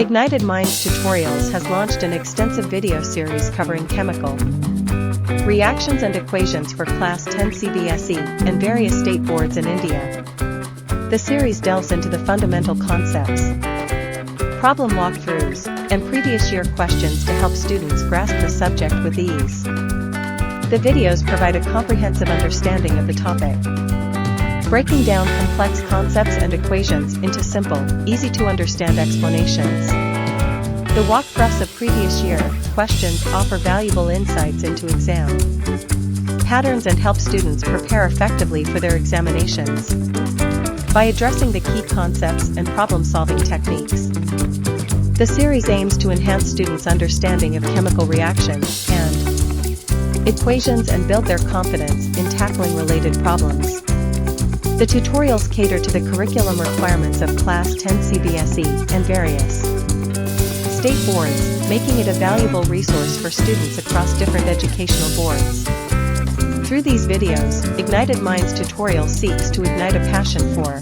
Ignited Minds Tutorials has launched an extensive video series covering chemical reactions and equations for Class 10 CBSE and various state boards in India. The series delves into the fundamental concepts, problem walkthroughs, and previous year questions to help students grasp the subject with ease. The videos provide a comprehensive understanding of the topic, breaking down complex concepts and equations into simple, easy-to-understand explanations. The walkthroughs of previous year questions offer valuable insights into exam patterns and help students prepare effectively for their examinations by addressing the key concepts and problem-solving techniques. The series aims to enhance students' understanding of chemical reactions and equations and build their confidence in tackling related problems. The tutorials cater to the curriculum requirements of Class 10 CBSE and various state boards, making it a valuable resource for students across different educational boards. Through these videos, Ignited Minds Tutorial seeks to ignite a passion for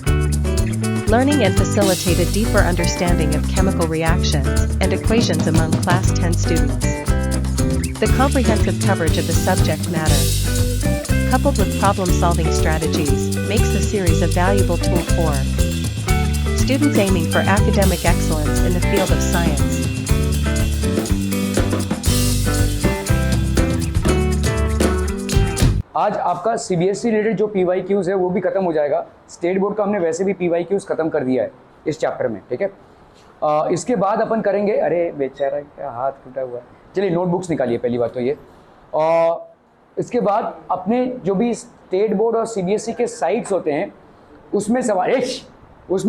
learning and facilitate a deeper understanding of chemical reactions and equations among Class 10 students. The comprehensive coverage of the subject matter, coupled with problem-solving strategies, makes the series a valuable tool for students aiming for academic excellence in the field of science. आज आपका CBSE related जो PYQs है वो भी खत्म हो जाएगा। State board का हमने वैसे भी पीवाईक्यूज खत्म कर दिया है इस चैप्टर में, ठीक है। इसके बाद अपन करेंगे, अरे बेचारा क्या हाथ टूटा हुआ है, चलिए नोटबुक्स निकालिए पहली बात तो ये। इसके बाद अपने जो भी स्टेट बोर्ड और सीबीएसई के साइट्स होते हैं उसमें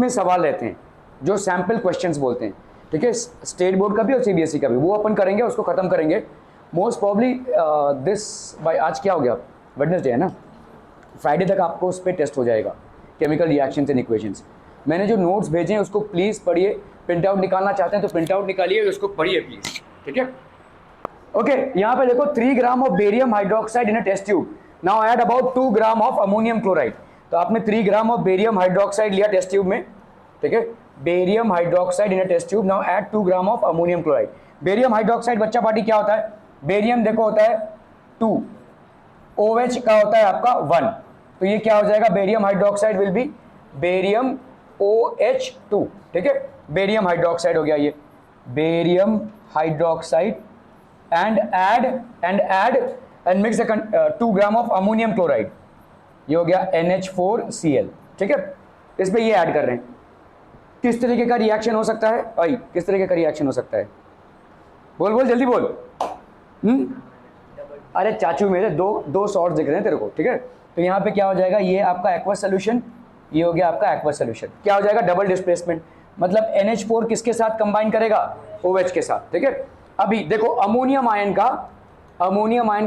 सवाल रहते हैं जो सैम्पल क्वेश्चंस बोलते हैं, ठीक है। स्टेट बोर्ड का भी और सीबीएसई का भी वो अपन करेंगे, उसको ख़त्म करेंगे मोस्ट प्रॉब्ली दिस बाय, आज क्या हो गया, वेडनेसडे है ना, फ्राइडे तक आपको उस पर टेस्ट हो जाएगा, केमिकल रिएक्शंस एंड इक्वेशंस। मैंने जो नोट्स भेजे हैं उसको प्लीज़ पढ़िए, प्रिंट आउट निकालना चाहते हैं तो प्रिंट आउट निकालिए, उसको पढ़िए प्लीज़, ठीक है। ओके, यहाँ पे देखो 3 gram of barium hydroxide in a test tube, now add about 2 gram of ammonium chloride. तो आपने 3 ग्राम ऑफ बेरियम हाइड्रोक्साइड लिया टेस्ट ट्यूब में, ठीक है, barium hydroxide in a test tube, now add 2 gram of ammonium chloride. Barium hydroxide बच्चा party क्या होता है, बेरियम देखो होता है 2, OH का होता है आपका 1, तो ये क्या हो जाएगा, barium hydroxide will be barium OH2, ठीक है। बेरियम हाइड्रोक्साइड हो गया ये, barium hydroxide and mix 2 gram of ammonium chloride, ये हो गया NH4Cl, ठीक है। इस पे ये ऐड कर रहे हैं। किस तरीके का रिएक्शन हो सकता है भाई, किस तरीके का रिएक्शन हो सकता है, बोल बोल जल्दी बोल। अरे चाचू मेरे दो शॉर्ट्स दिख रहे हैं तेरे को, ठीक है। तो यहाँ पे क्या हो जाएगा, ये आपका एक्वस सोल्यूशन, ये हो गया आपका एक्वस सोल्यूशन। क्या हो जाएगा, डबल डिस्प्लेसमेंट, मतलब NH4 किसके साथ कंबाइन करेगा, OH के साथ, ठीक है। अभी देखो अमोनियम आयन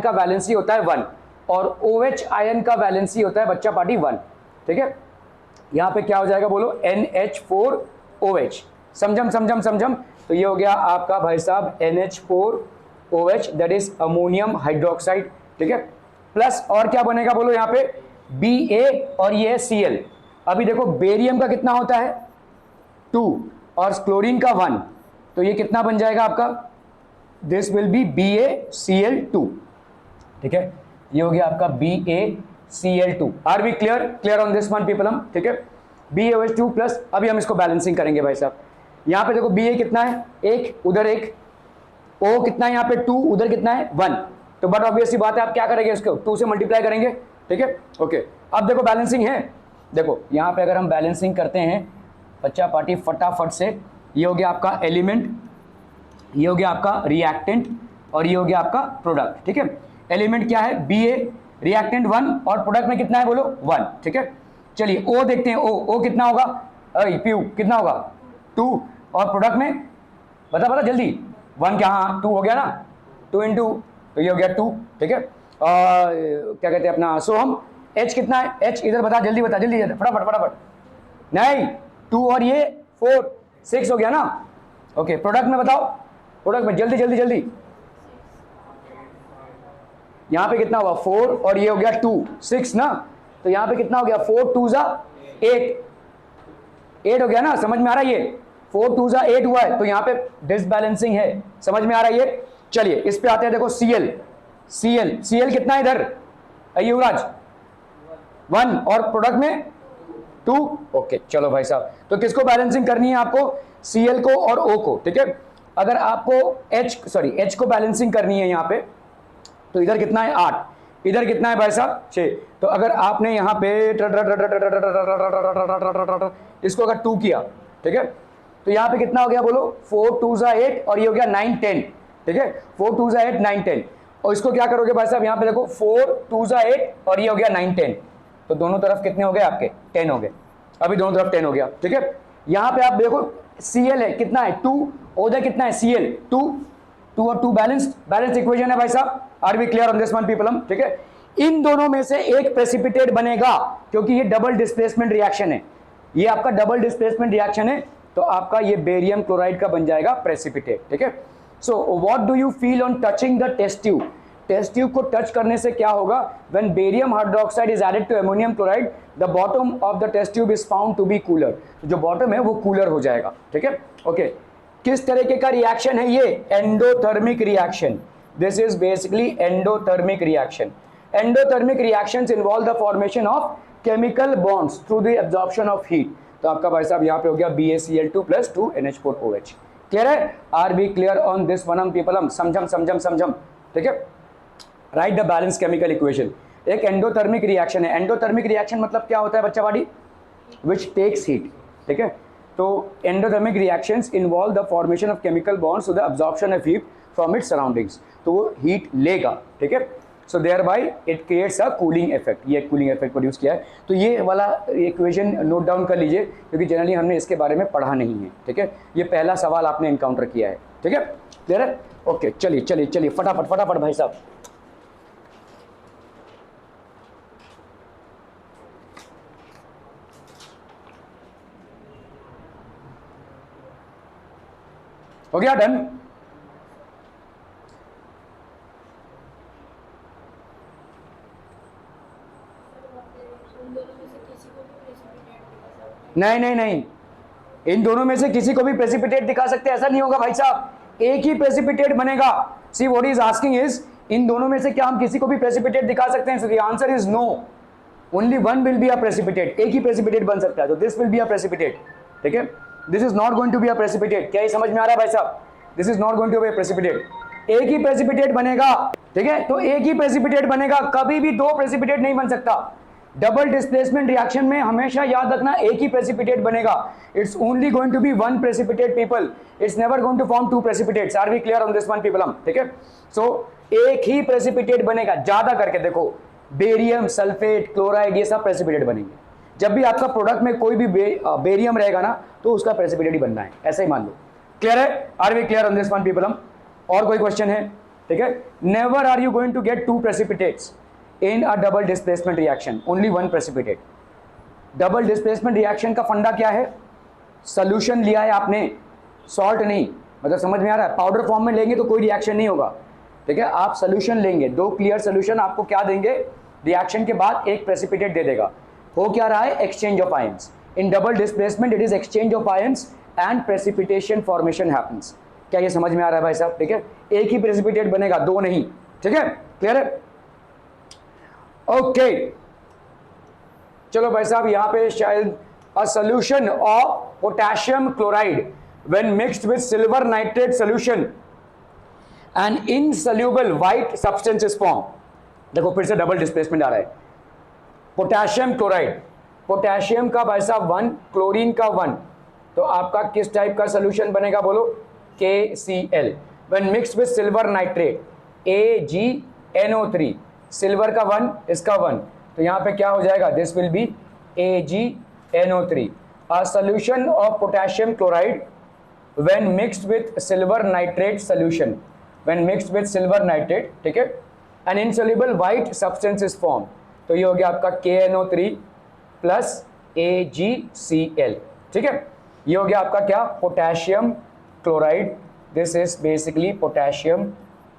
का वैलेंसी होता है 1 और OH आयन का वैलेंसी होता है बच्चा पार्टी 1, ठीक है। यहाँ पे क्या हो जाएगा बोलो, NH4OH, समझम। तो ये हो गया आपका भाई साहब NH4OH, that is ammonium hydroxide, ठीक है। प्लस और क्या बनेगा बोलो यहाँ पे, Ba और ये Cl। अभी देखो बेरियम का कितना होता है 2 और क्लोरीन का 1, तो ये कितना बन जाएगा आपका, दिस विल बी BaCl2, ठीक है। ये हो गया आपका BaCl2। Are we clear on this one people हम, ठीक है। BaOH2 प्लस, अभी हम इसको बैलेंसिंग करेंगे भाई साहब। यहाँ पे देखो Ba कितना है 1, उधर 1, O कितना है यहाँ पे 2, उधर कितना है 1, तो बट ऑब्वियसली बात है आप क्या करेंगे, इसको 2 से मल्टीप्लाई करेंगे, ठीक है। ओके, अब देखो बैलेंसिंग है, देखो यहाँ पे अगर हम बैलेंसिंग करते हैं बच्चा पार्टी फटाफट से, ये हो गया आपका एलिमेंट, ये हो गया आपका रिएक्टेंट और ये हो गया आपका प्रोडक्ट, ठीक है। एलिमेंट क्या है Ba, रिएक्टेंट 1 और प्रोडक्ट में कितना है बोलो 1, ठीक है। चलिए O देखते हैं, O कितना होगा, Pu कितना होगा 2 और प्रोडक्ट में बता जल्दी 1 क्या, हाँ 2 हो गया ना, 2 इंटू, तो ये हो गया 2, ठीक है। क्या कहते हैं अपना, सो हम H कितना है, H इधर बता जल्दी फटाफट, नहीं 2 और ये 4, 6 हो गया ना। ओके, प्रोडक्ट में बताओ, प्रोडक्ट में जल्दी यहाँ पे कितना हुआ 4 और ये हो गया 2, 6 ना, तो यहाँ पे कितना हो गया 4 2 8 हो गया ना, समझ में आ रहा है ये 4 2 8 हुआ है, तो यहाँ पे डिसबैलेंसिंग है, समझ में आ रहा है ये। चलिए इस पे आते हैं, देखो Cl कितना है इधर युवराज 1 और प्रोडक्ट में 2। ओके चलो भाई साहब, तो किसको बैलेंसिंग करनी है आपको, Cl को और O को, ठीक है। अगर आपको H को बैलेंसिंग करनी है यहाँ पे, तो इधर कितना है 8, इधर कितना है भाई साहब 6। तो अगर आपने यहाँ पे इसको अगर 2 किया, ठीक है, तो यहाँ पे कितना हो गया बोलो, 4 2 8 और ये हो गया 9 10, ठीक है, 4 2 8 9 10। और इसको क्या करोगे भाई साहब, यहाँ पे देखो 4 2 8 और ये हो गया 9 10, तो दोनों तरफ कितने हो गए आपके 10 हो गए, अभी दोनों तरफ 10 हो गया, ठीक है। यहाँ पे आप देखो Cl है कितना है 2, उधर कितना है Cl 2 और 2 बैलेंस इक्वेशन है भाई साहब। Are we clear on this one people, ठीक है। इन दोनों में से एक प्रेसिपिटेट बनेगा, क्योंकि ये डबल डिस्प्लेसमेंट रिएक्शन है, ये आपका डबल डिस्प्लेसमेंट रिएक्शन है, तो आपका ये बेरियम क्लोराइड का बन जाएगा प्रेसिपिटेट, ठीक है। So what do you feel on touching the test tube, test tube को टच करने से क्या होगा, when barium hydroxide is added to ammonium chloride the bottom of the test tube is found to be cooler, जो bottom है वो cooler हो जाएगा, ठीक है। ओके किस तरीके का रिएक्शन है ये, endothermic reaction, this is basically endothermic reaction. Endothermic reactions involve the formation of chemical bonds through the absorption of heat. तो आपका भाई साहब यहाँ पे हो गया BaCl2 + 2 NH4OH। क्लियर है, are be clear on this one people, समझम, ठीक है। Write the balance chemical equation. एक एंडोथर्मिक रिएक्शन है, एंडोथर्मिक रिएक्शन मतलब क्या होता है बच्चा वाड़ी, विच टेक्स हीट, ठीक है। तो endothermic reactions involve the formation of chemical bonds to the absorption of heat from its surroundings, तो वो हीट लेगा, ठीक है। So thereby it creates a cooling effect, ये कूलिंग इफेक्ट प्रोड्यूस किया है। तो ये वाला इक्वेशन नोट डाउन कर लीजिए, क्योंकि जनरली हमने इसके बारे में पढ़ा नहीं है, ठीक है। ये पहला सवाल आपने इनकाउंटर किया है, ठीक है, क्लियर है। ओके चलिए फटाफट भाई साहब। हो गया डन। नहीं, इन दोनों में से किसी को भी प्रेसिपिटेट दिखा सकते हैं, ऐसा नहीं होगा भाई साहब, एक ही प्रेसिपिटेट बनेगा। See what is asking is, इन दोनों में से क्या हम किसी को भी प्रेसिपिटेट दिखा सकते हैं, so the answer is no, only one will be a precipitate, एक ही प्रेसिपिटेट बन सकता है, तो this will be a precipitate, ठीक है। This is not going to be a precipitate, क्या ये समझ में आ रहा है भाई साहब, this is not going to be a precipitate, एक ही प्रेसिपिटेट बनेगा, ठीक है। तो एक ही प्रेसिपिटेट बनेगा, कभी भी दो प्रेसिपिटेट नहीं बन सकता। डबल डिस्प्लेसमेंट रिएक्शन में हमेशा याद रखना एक ही प्रेसिपिटेट बनेगा, it's only going to be one precipitate people, it's never going to form two precipitates. Are we clear on this one people, ठीक है। सो एक ही प्रेसिपिटेट बनेगा, ज्यादा करके देखो बेरियम, सल्फेट, क्लोराइड, ये सब प्रेसिपिटेट बनेंगे। जब भी आपका प्रोडक्ट में कोई भी बेरियम रहेगा ना, तो उसका प्रेसिपिटेट ही बनना है, ऐसे ही मान लो। क्लियर है, are we clear on this one people. और कोई क्वेश्चन है, ठीक है। Never are you going to get two precipitates in a double displacement reaction, only one precipitate। Double displacement reaction का फंडा क्या है, सोल्यूशन लिया है आपने, सॉल्ट नहीं, मतलब समझ में आ रहा है, पाउडर फॉर्म में लेंगे तो कोई रिएक्शन नहीं होगा, ठीक है। आप सोल्यूशन लेंगे, दो क्लियर सोल्यूशन आपको क्या देंगे, रिएक्शन के बाद एक प्रेसिपिटेट दे देगा। हो क्या रहा है, exchange of ions. In double displacement it is exchange of ions and precipitation formation happens. क्या ये समझ में आ रहा है भाई साहब, ठीक है। एक ही प्रेसिपिटेट बनेगा, दो नहीं, ठीक है, क्लियर है। ओके चलो भाई साहब, यहां पे शायद अ solution of potassium chloride when mixed with silver nitrate solution and insoluble white substance is form. देखो फिर से डबल डिस्प्लेसमेंट आ रहा है। पोटेशियम क्लोराइड, पोटेशियम का भाई साहब 1, क्लोरीन का 1, तो आपका किस टाइप का सोल्यूशन बनेगा बोलो, KCl। When mixed with silver nitrate, AgNO3, silver का 1, इसका 1, तो यहाँ पे क्या हो जाएगा, this will be AgNO3। A solution of potassium chloride when mixed with silver nitrate solution, when mixed with silver nitrate, ठीक है, an insoluble white substance is form, तो ये हो गया आपका KNO3 प्लस AgCl, ठीक है। ये हो गया आपका क्या, potassium chloride, this is basically potassium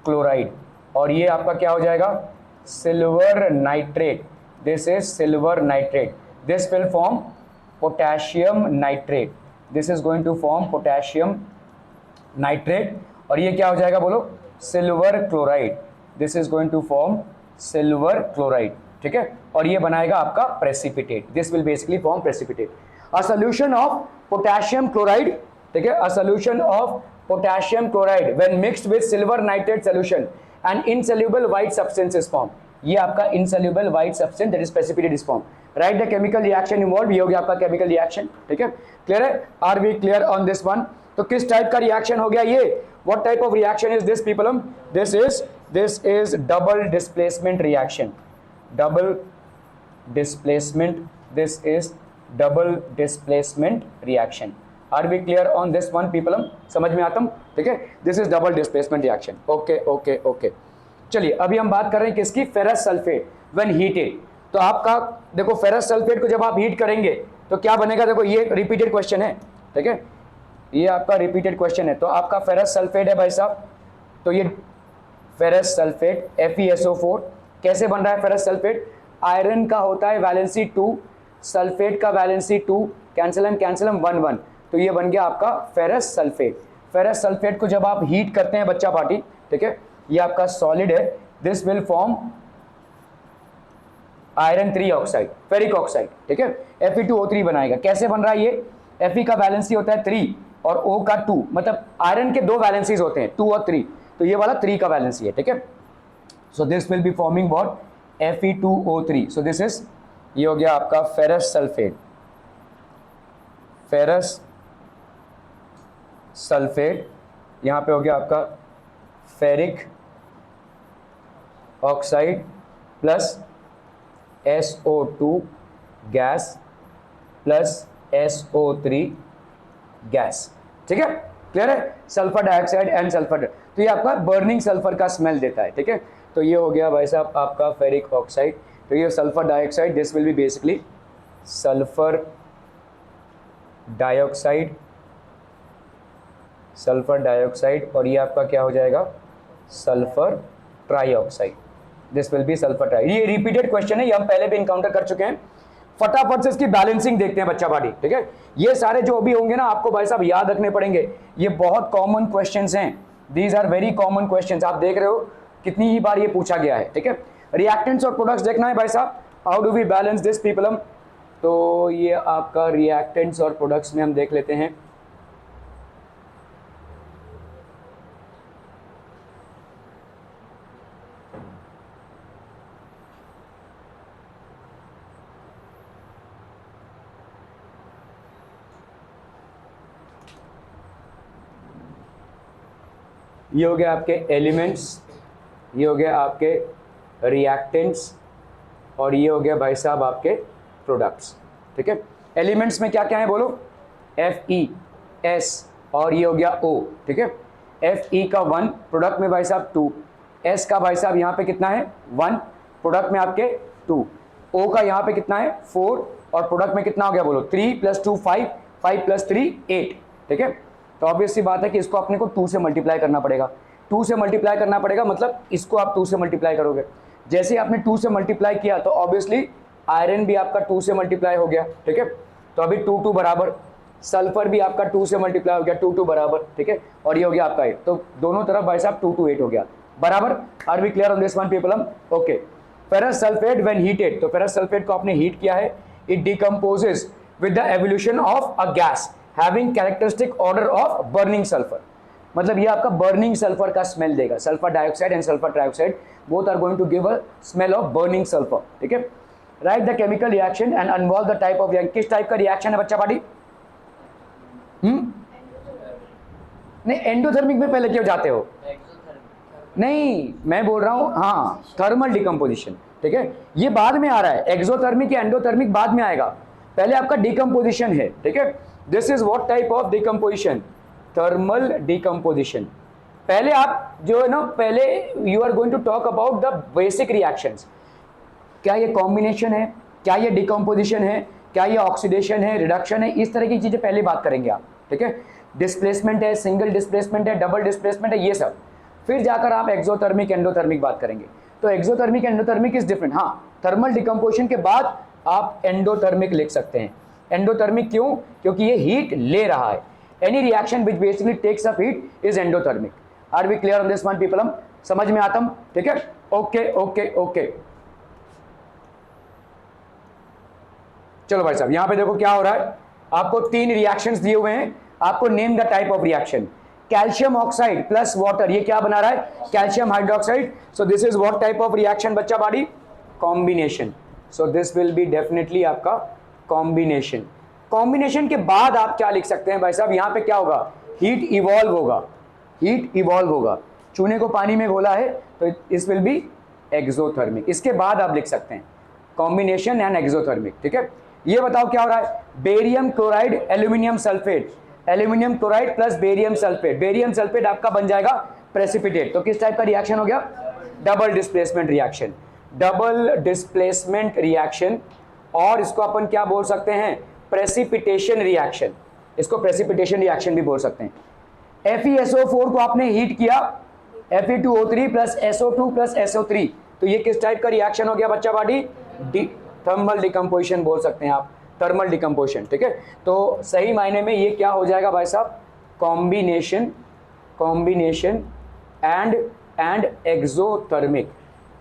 chloride, और ये आपका क्या हो जाएगा, silver nitrate, this is silver nitrate, this will form potassium nitrate, this is going to form potassium nitrate, और ये क्या हो जाएगा बोलो, silver chloride, this is going to form silver chloride, ठीक है, और ये बनाएगा आपका precipitate, this will basically form precipitate. A solution of potassium chloride, ठीक है, अ solution of potassium chloride when mixed with silver nitrate solution and insoluble white substance is form, ये आपका insoluble white substance that is precipitate is form. Right the chemical reaction involve, ये हो गया आपका chemical reaction, ठीक है, clear है, are we clear on this one. तो किस टाइप का रिएक्शन हो गया ये, what type of reaction is this people, this is double displacement reaction, double displacement, this is double displacement reaction. Are we clear on this one people, समझ में आता हूं, ठीक है, this is double displacement reaction. Okay okay okay, चलिए अभी हम बात कर रहे हैं किसकी, फेरस सल्फेट व्हेन हीटेड। तो आपका देखो फेरस सल्फेट को जब आप हीट करेंगे तो क्या बनेगा, देखो ये रिपीटेड क्वेश्चन है, ठीक है, ये आपका रिपीटेड क्वेश्चन है। तो आपका फेरस सल्फेट है भाई साहब, तो ये फेरस सल्फेट FeSO4 कैसे बन रहा है फेरस सल्फेट, आयरन का होता है वैलेंसी 2, सल्फेट का वैलेंसी 2, कैंसिलम कैंसिलम 1 1, तो ये बन गया आपका फेरस सल्फेट। फेरस सल्फेट को जब आप हीट करते हैं बच्चा पार्टी, ठीक है, ये आपका सॉलिड है, this will form iron 3 oxide, ferric oxide, ठीक है, Fe2O3 बनाएगा। कैसे बन रहा है ये, Fe का वैलेंसी होता है 3 और O का 2, मतलब आयरन के दो वैलेंसीज होते हैं 2 और 3, तो ये वाला 3 का वैलेंसी है, ठीक है। So this will be forming what, Fe2O3, so this is, ये हो गया आपका फेरस सल्फेट, फेरस सल्फेट, यहाँ पे हो गया आपका ferric oxide plus SO2 gas plus SO3 gas, ठीक है, क्लियर है, सल्फर डाइऑक्साइड एंड सल्फर, तो ये आपका बर्निंग सल्फर का स्मेल देता है, ठीक है। तो ये हो गया भाई साहब आपका फेरिक ऑक्साइड, तो ये sulphur dioxide, this will be basically sulphur dioxide, sulphur dioxide, और ये आपका क्या हो जाएगा, sulphur trioxide, this will B sulphur try. ये रिपीटेड क्वेश्चन है, ये हम पहले भी इनकाउंटर कर चुके हैं। फटाफट से इसकी बैलेंसिंग देखते हैं बच्चा पार्टी, ठीक है, ये सारे जो भी होंगे ना आपको भाई साहब याद रखने पड़ेंगे, ये बहुत कॉमन क्वेश्चंस हैं, these are very common questions, आप देख रहे हो कितनी ही बार ये पूछा गया है, ठीक है। रिएक्टेंट्स और प्रोडक्ट्स देखना है भाई साहब, how do we balance this people, तो ये आपका रिएक्टेंट्स और प्रोडक्ट्स में हम देख लेते हैं। ये हो गया आपके एलिमेंट्स, ये हो गया आपके रिएक्टेंट्स, और ये हो गया भाई साहब आपके प्रोडक्ट्स, ठीक है। एलिमेंट्स में क्या क्या है बोलो, FeS, और ये हो गया O, ठीक है, Fe का 1, प्रोडक्ट में भाई साहब 2, S का भाई साहब यहाँ पे कितना है 1, प्रोडक्ट में आपके 2, O का यहाँ पे कितना है 4, और प्रोडक्ट में कितना हो गया बोलो 3 + 2 5, 5 + 3 8, ठीक है। तो ऑब्वियस सी बात है कि इसको अपने को 2 से मल्टीप्लाई करना पड़ेगा, 2 से मल्टीप्लाई करना पड़ेगा, मतलब इसको आप 2 से मल्टीप्लाई करोगे, जैसे ही आपने 2 से मल्टीप्लाई किया तो ऑब्वियसली आयरन भी आपका 2 से मल्टीप्लाई हो गया, ठीक है। तो अभी 2 2 बराबर, सल्फर भी आपका 2 से मल्टीप्लाई हो गया, 2 2 बराबर, ठीक है, और ये हो गया आपका 8, तो दोनों तरफ भाई साहब 2 2 8 हो गया बराबर। Are we clear on this one people, okay. Ferrous sulphate when heated, तो फेरस सल्फेट को आपने हीट किया है, it decomposes with the evolution of a gas having characteristic order of burning sulphur, मतलब ये आपका बर्निंग सल्फर का smell देगा, sulphur dioxide and sulphur trioxide both are going to give a smell of burning sulphur, ठीक है। Write the chemical reaction and involve the type of reaction, किस type का reaction है बच्चा पार्टी, नहीं endothermic में पहले क्यों जाते हो, नहीं मैं बोल रहा हूं हाँ थर्मल डिकम्पोजिशन, ठीक है, ये बाद में आ रहा है, एक्सोथर्मिक या एंडोथर्मिक बाद में आएगा, पहले आपका डिकम्पोजिशन है, ठीक है। This is what type of decomposition, thermal decomposition. पहले आप जो है ना, पहले you are going to talk about the basic reactions, क्या ये कॉम्बिनेशन है, क्या ये डिकम्पोजिशन है, क्या ये ऑक्सीडेशन है, रिडक्शन है, इस तरह की चीजें पहले बात करेंगे आप, ठीक है। डिस्प्लेसमेंट है, सिंगल डिस्प्लेसमेंट है, डबल डिस्प्लेसमेंट है, ये सब, फिर जाकर आप एक्सोथर्मिक एंडोथर्मिक बात करेंगे। तो एक्सोथर्मिक एंडोथर्मिक इज डिफरेंट, हाँ थर्मल डिकम्पोजिशन के बाद आप एंडोथर्मिक लिख सकते हैं, एंडोथर्मिक क्यों? क्योंकि ये हीट ले रहा है। Any reaction which basically takes up heat is endothermic. Are we clear on this one people? हम समझ में आता हूं, ठीक है? ओके ओके ओके, चलो भाई साहब यहां पे देखो क्या हो रहा है। आपको 3 रिएक्शंस दिए हुए हैं, आपको name the type of reaction. Calcium oxide plus water, ये क्या बना रहा है? Calcium hydroxide. So this is what type of reaction बच्चा body? Combination. So this will be definitely आपका कॉम्बिनेशन। कॉम्बिनेशन के बाद आप क्या लिख सकते हैं भाई साहब? यहां पे क्या होगा? हीट इवॉल्व होगा, हीट इवॉल्व होगा। चूने को पानी में घोला है तो इस विल बी एक्सोथर्मिक। इसके बाद आप लिख सकते हैं कॉम्बिनेशन एंड एक्सोथर्मिक, ठीक है? ये बताओ क्या हो रहा है? Barium chloride aluminium sulphate, aluminium chloride plus barium sulphate. Barium sulphate आपका बन जाएगा प्रेसिपिटेट। तो किस टाइप का रिएक्शन हो गया? Double displacement reaction. Double displacement reaction, और इसको अपन क्या बोल सकते हैं? Precipitation reaction. इसको प्रेसिपिटेशन रिएक्शन भी बोल सकते हैं। FeSO4 को आपने हीट किया, Fe2O3 plus SO2 plus SO3, तो ये किस टाइप का रिएक्शन हो गया बच्चा बॉडी? थर्मल डिकम्पोजिशन बोल सकते हैं आप, थर्मल डिकम्पोजिशन, ठीक है? तो सही मायने में ये क्या हो जाएगा भाई साहब? Combination, combination and exothermic,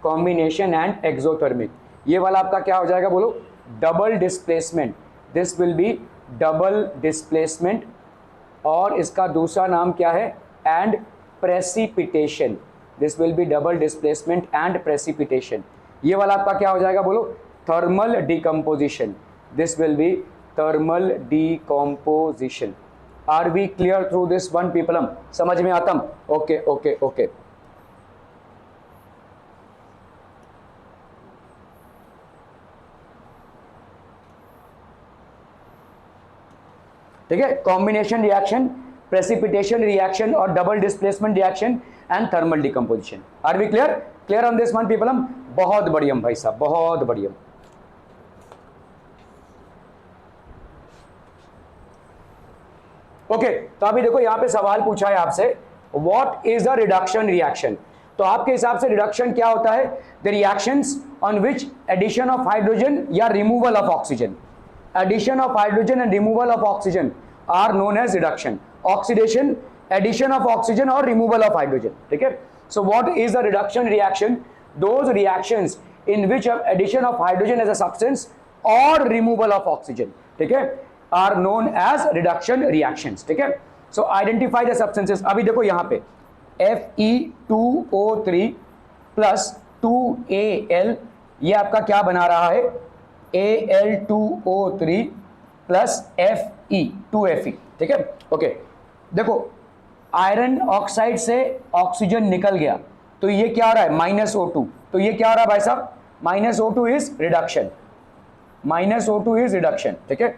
combination and exothermic. ये वाला आपका क्या हो जाएगा बोलो? Double displacement. This will be double displacement, और इसका दूसरा नाम क्या है? And precipitation. This will be double displacement and precipitation. ये वाला आपका क्या हो जाएगा बोलो? Thermal decomposition. This will be thermal decomposition. Are we clear through this one people? हम समझ में आता हम? ओके ओके ओके, ठीक है? कॉम्बिनेशन रिएक्शन, प्रेसिपिटेशन रिएक्शन और double displacement reaction and thermal decomposition. Are we clear? Clear on this one people? हम बहुत बढ़िया भाई साहब, बहुत बढ़िया। ओके, तो अभी देखो यहां पे सवाल पूछा है आपसे, what is the reduction reaction? तो आपके हिसाब से रिडक्शन क्या होता है? The reactions on which addition of hydrogen या removal of oxygen, addition of hydrogen and removal of oxygen are known as reduction. Oxidation, addition of oxygen or removal of hydrogen, ठीक है? So what is the reduction reaction? Those reactions in which addition of hydrogen as a substance or removal of oxygen, ठीक है, are known as reduction reactions, ठीक है? So identify the substances. अभी देखो यहाँ पे Fe2O3 plus 2Al, ये आपका क्या बना रहा है? Al2O3 प्लस Fe2Fe, ठीक है? ओके, देखो आयरन ऑक्साइड से ऑक्सीजन निकल गया तो ये क्या हो रहा है? -O2। तो ये क्या हो रहा है भाई साहब? -O2 is reduction, -O2 is reduction, ठीक है?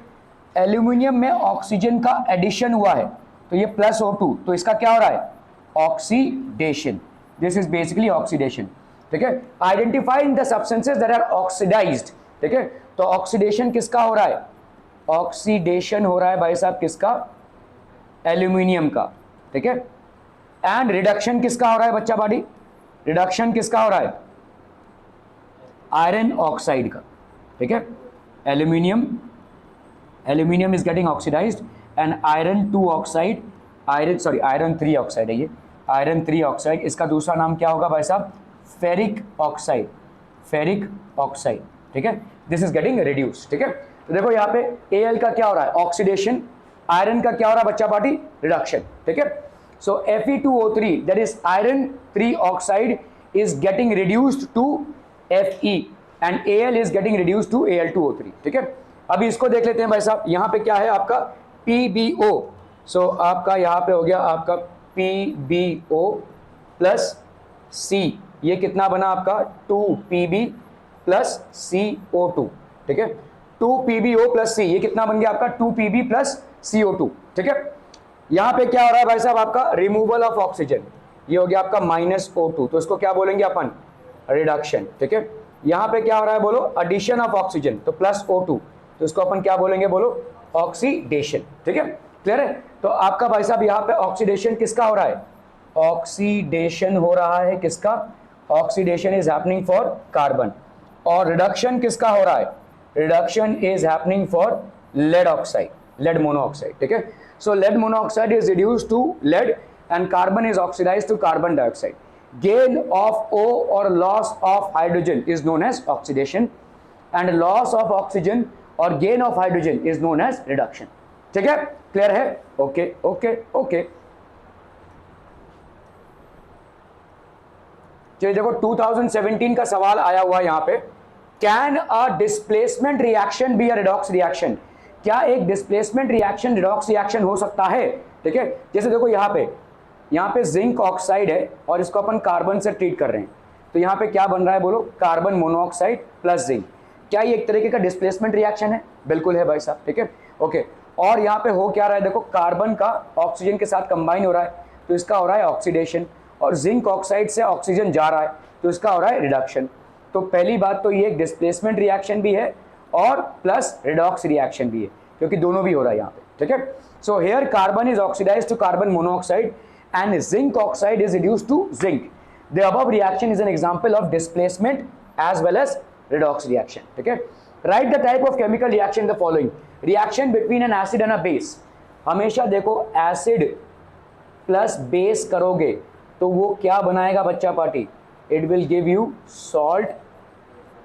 एल्यूमिनियम में ऑक्सीजन का एडिशन हुआ है तो ये +O2, तो इसका क्या हो रहा है? Oxidation. This is basically oxidation, ठीक है? Identifying the substances that are oxidised, ठीक है? तो ऑक्सीडेशन किसका हो रहा है? ऑक्सीडेशन हो रहा है भाई साहब किसका? एल्यूमिनियम का, ठीक है? एंड रिडक्शन किसका हो रहा है बच्चा बॉडी? रिडक्शन किसका हो रहा है? आयरन ऑक्साइड का, ठीक है? Aluminium is getting oxidised and iron 2 oxide, iron 3 oxide है ये, आयरन 3 ऑक्साइड। इसका दूसरा नाम क्या होगा भाई साहब? फेरिक ऑक्साइड, फेरिक ऑक्साइड, ठीक है? दिस इज गेटिंग रिड्यूस, ठीक है? तो देखो यहाँ पे Al का क्या हो रहा है? ऑक्सीडेशन। आयरन का क्या हो रहा है बच्चा बॉडी? रिडक्शन, ठीक है? So Fe2O3 that is iron 3 oxide is getting reduced to Fe and Al is getting reduced to Al2O3, ठीक है? अभी इसको देख लेते हैं भाई साहब। यहाँ पे क्या है आपका? PbO। सो आपका यहाँ पे हो गया आपका PbO प्लस C, ये कितना बना आपका? 2Pb प्लस CO2, ठीक है? 2PbO प्लस C, ये कितना बन गया आपका? 2Pb प्लस CO2, ठीक है? यहाँ पे क्या हो रहा है भाई साहब? आपका रिमूवल ऑफ ऑक्सीजन, ये हो गया आपका -O2, तो इसको क्या बोलेंगे अपन? रिडक्शन, ठीक है? यहाँ पे क्या हो रहा है बोलो? एडिशन ऑफ ऑक्सीजन, तो +O2, तो इसको अपन क्या बोलेंगे बोलो? ऑक्सीडेशन, ठीक है? क्लियर है? तो आपका भाई साहब यहाँ पे ऑक्सीडेशन किसका हो रहा है? ऑक्सीडेशन हो रहा है किसका? Oxidation is happening for carbon. और रिडक्शन किसका हो रहा है? Reduction is happening for lead oxide, lead monoxide, ठीक है। So lead monoxide is reduced to lead and carbon is oxidised to carbon dioxide. Gain of O or loss of hydrogen is known as oxidation, and loss of oxygen or gain of hydrogen is known as reduction. ठीक है, clear है? Okay okay okay. चलिए देखो 2017 का सवाल आया हुआ यहां पे, can a displacement reaction be a redox reaction? क्या एक डिस्प्लेसमेंट रिएक्शन रिडॉक्स रिएक्शन हो सकता है? ठीक है, जैसे देखो यहाँ पे जिंक ऑक्साइड है और इसको अपन कार्बन से ट्रीट कर रहे हैं, तो यहाँ पे क्या बन रहा है बोलो? Carbon monoxide plus zinc. क्या ये एक तरीके का डिस्प्लेसमेंट रिएक्शन है? बिल्कुल है भाई साहब, ठीक है, ओके. और यहाँ पे हो क्या रहा है देखो, कार्बन का ऑक्सीजन के साथ कंबाइन हो रहा है, तो इसका हो रहा है ऑक्सीडेशन, और जिंक ऑक्साइड से ऑक्सीजन जा रहा है, तो इसका हो रहा है रिडक्शन. तो पहली बात तो ये एक डिस्प्लेसमेंट रिएक्शन भी है और प्लस रिडॉक्स रिएक्शन भी है, क्योंकि दोनों भी हो रहा है यहाँ पे, ठीक है. So here carbon is oxidised to carbon monoxide and zinc oxide is reduced to zinc. The above reaction is an example of displacement as well as redox reaction. ठीक है. Write the type of chemical reaction in the following. Reaction between an acid and a base. हमेशा देखो acid plus base करोगे तो वो क्या बनाएगा बच्चा party? It will give you salt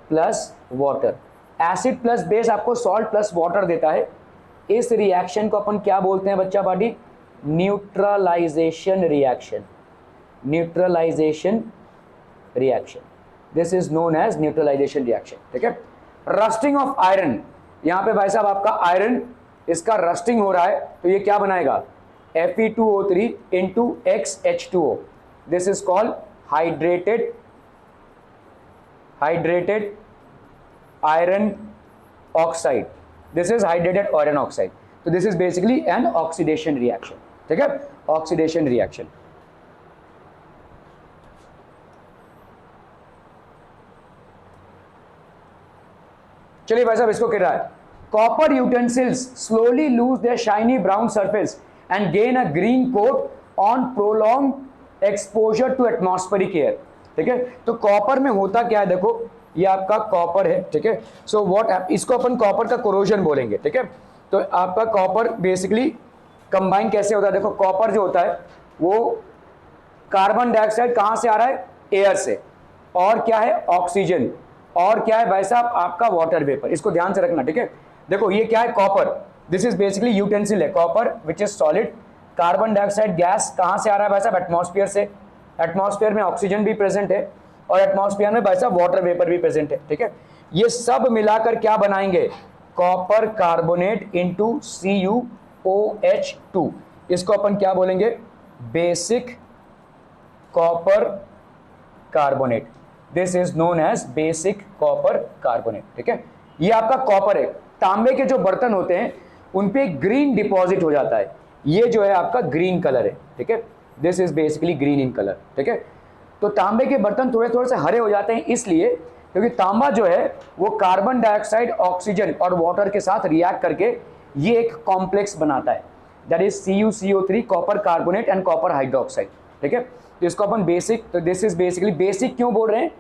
plus water. Acid plus base आपको salt plus water देता है. इस रिएक्शन को अपन क्या बोलते हैं बच्चा party? Neutralisation reaction. Neutralisation reaction, this is known as neutralisation reaction. ठीक है. रस्टिंग ऑफ आयरन, यहां पे भाई साहब आपका आयरन इसका रस्टिंग हो रहा है, तो ये क्या बनाएगा? Fe2O3 into XH2O. This is called hydrated iron oxide. This is hydrated iron oxide. तो this is basically an oxidation reaction. ठीक है, ऑक्सीडेशन रिएक्शन. चलिए भाई साहब इसको कह रहा है, copper utensils slowly lose their shiny brown surface and gain a green coat on prolong exposure to atmospheric air. ठीक है, तो कॉपर में होता क्या है देखो, ये आपका कॉपर है. ठीक है, सो व्हाट, इसको अपन कॉपर का कोरोजन बोलेंगे. ठीक है, तो आपका कॉपर बेसिकली कंबाइन कैसे होता है? देखो कॉपर जो होता है वो कार्बन डाइऑक्साइड कहां से आ रहा है? एयर से. और क्या है? ऑक्सीजन. और क्या है भाई साहब? आपका वाटर वेपर. इसको ध्यान से रखना. ठीक है, देखो ये क्या है? Copper. This is basically utensil है, copper which is solid. Carbon dioxide gas कहां से आ रहा है भाई साहब? एटमॉस्फेयर से. एटमॉस्फेयर में ऑक्सीजन भी प्रेजेंट है और एटमॉस्फेयर में भाई साहब वाटर वेपर भी प्रेजेंट है. ठीक है, ये सब मिलाकर क्या बनाएंगे? Copper carbonate into CuOH2. इसको अपन क्या बोलेंगे? Basic copper carbonate. This is known as basic copper carbonate. ठीक है, ये आपका कॉपर है. तांबे के जो बर्तन होते हैं उन पे ग्रीन डिपॉजिट हो जाता है, ये जो है आपका ग्रीन कलर है. ठीक है, this is basically green in colour. ठीक है, तो तांबे के बर्तन थोड़े थोड़े से हरे हो जाते हैं इसलिए क्योंकि तांबा जो है वो कार्बन डाइऑक्साइड, ऑक्सीजन और वाटर के साथ रिएक्ट करके ये एक कॉम्प्लेक्स बनाता है, that is CuCO3, copper carbonate and copper hydroxide. ठीक है, तो इसको अपन बेसिक, तो दिस इज बेसिकली, बेसिक क्यों बोल रहे हैं?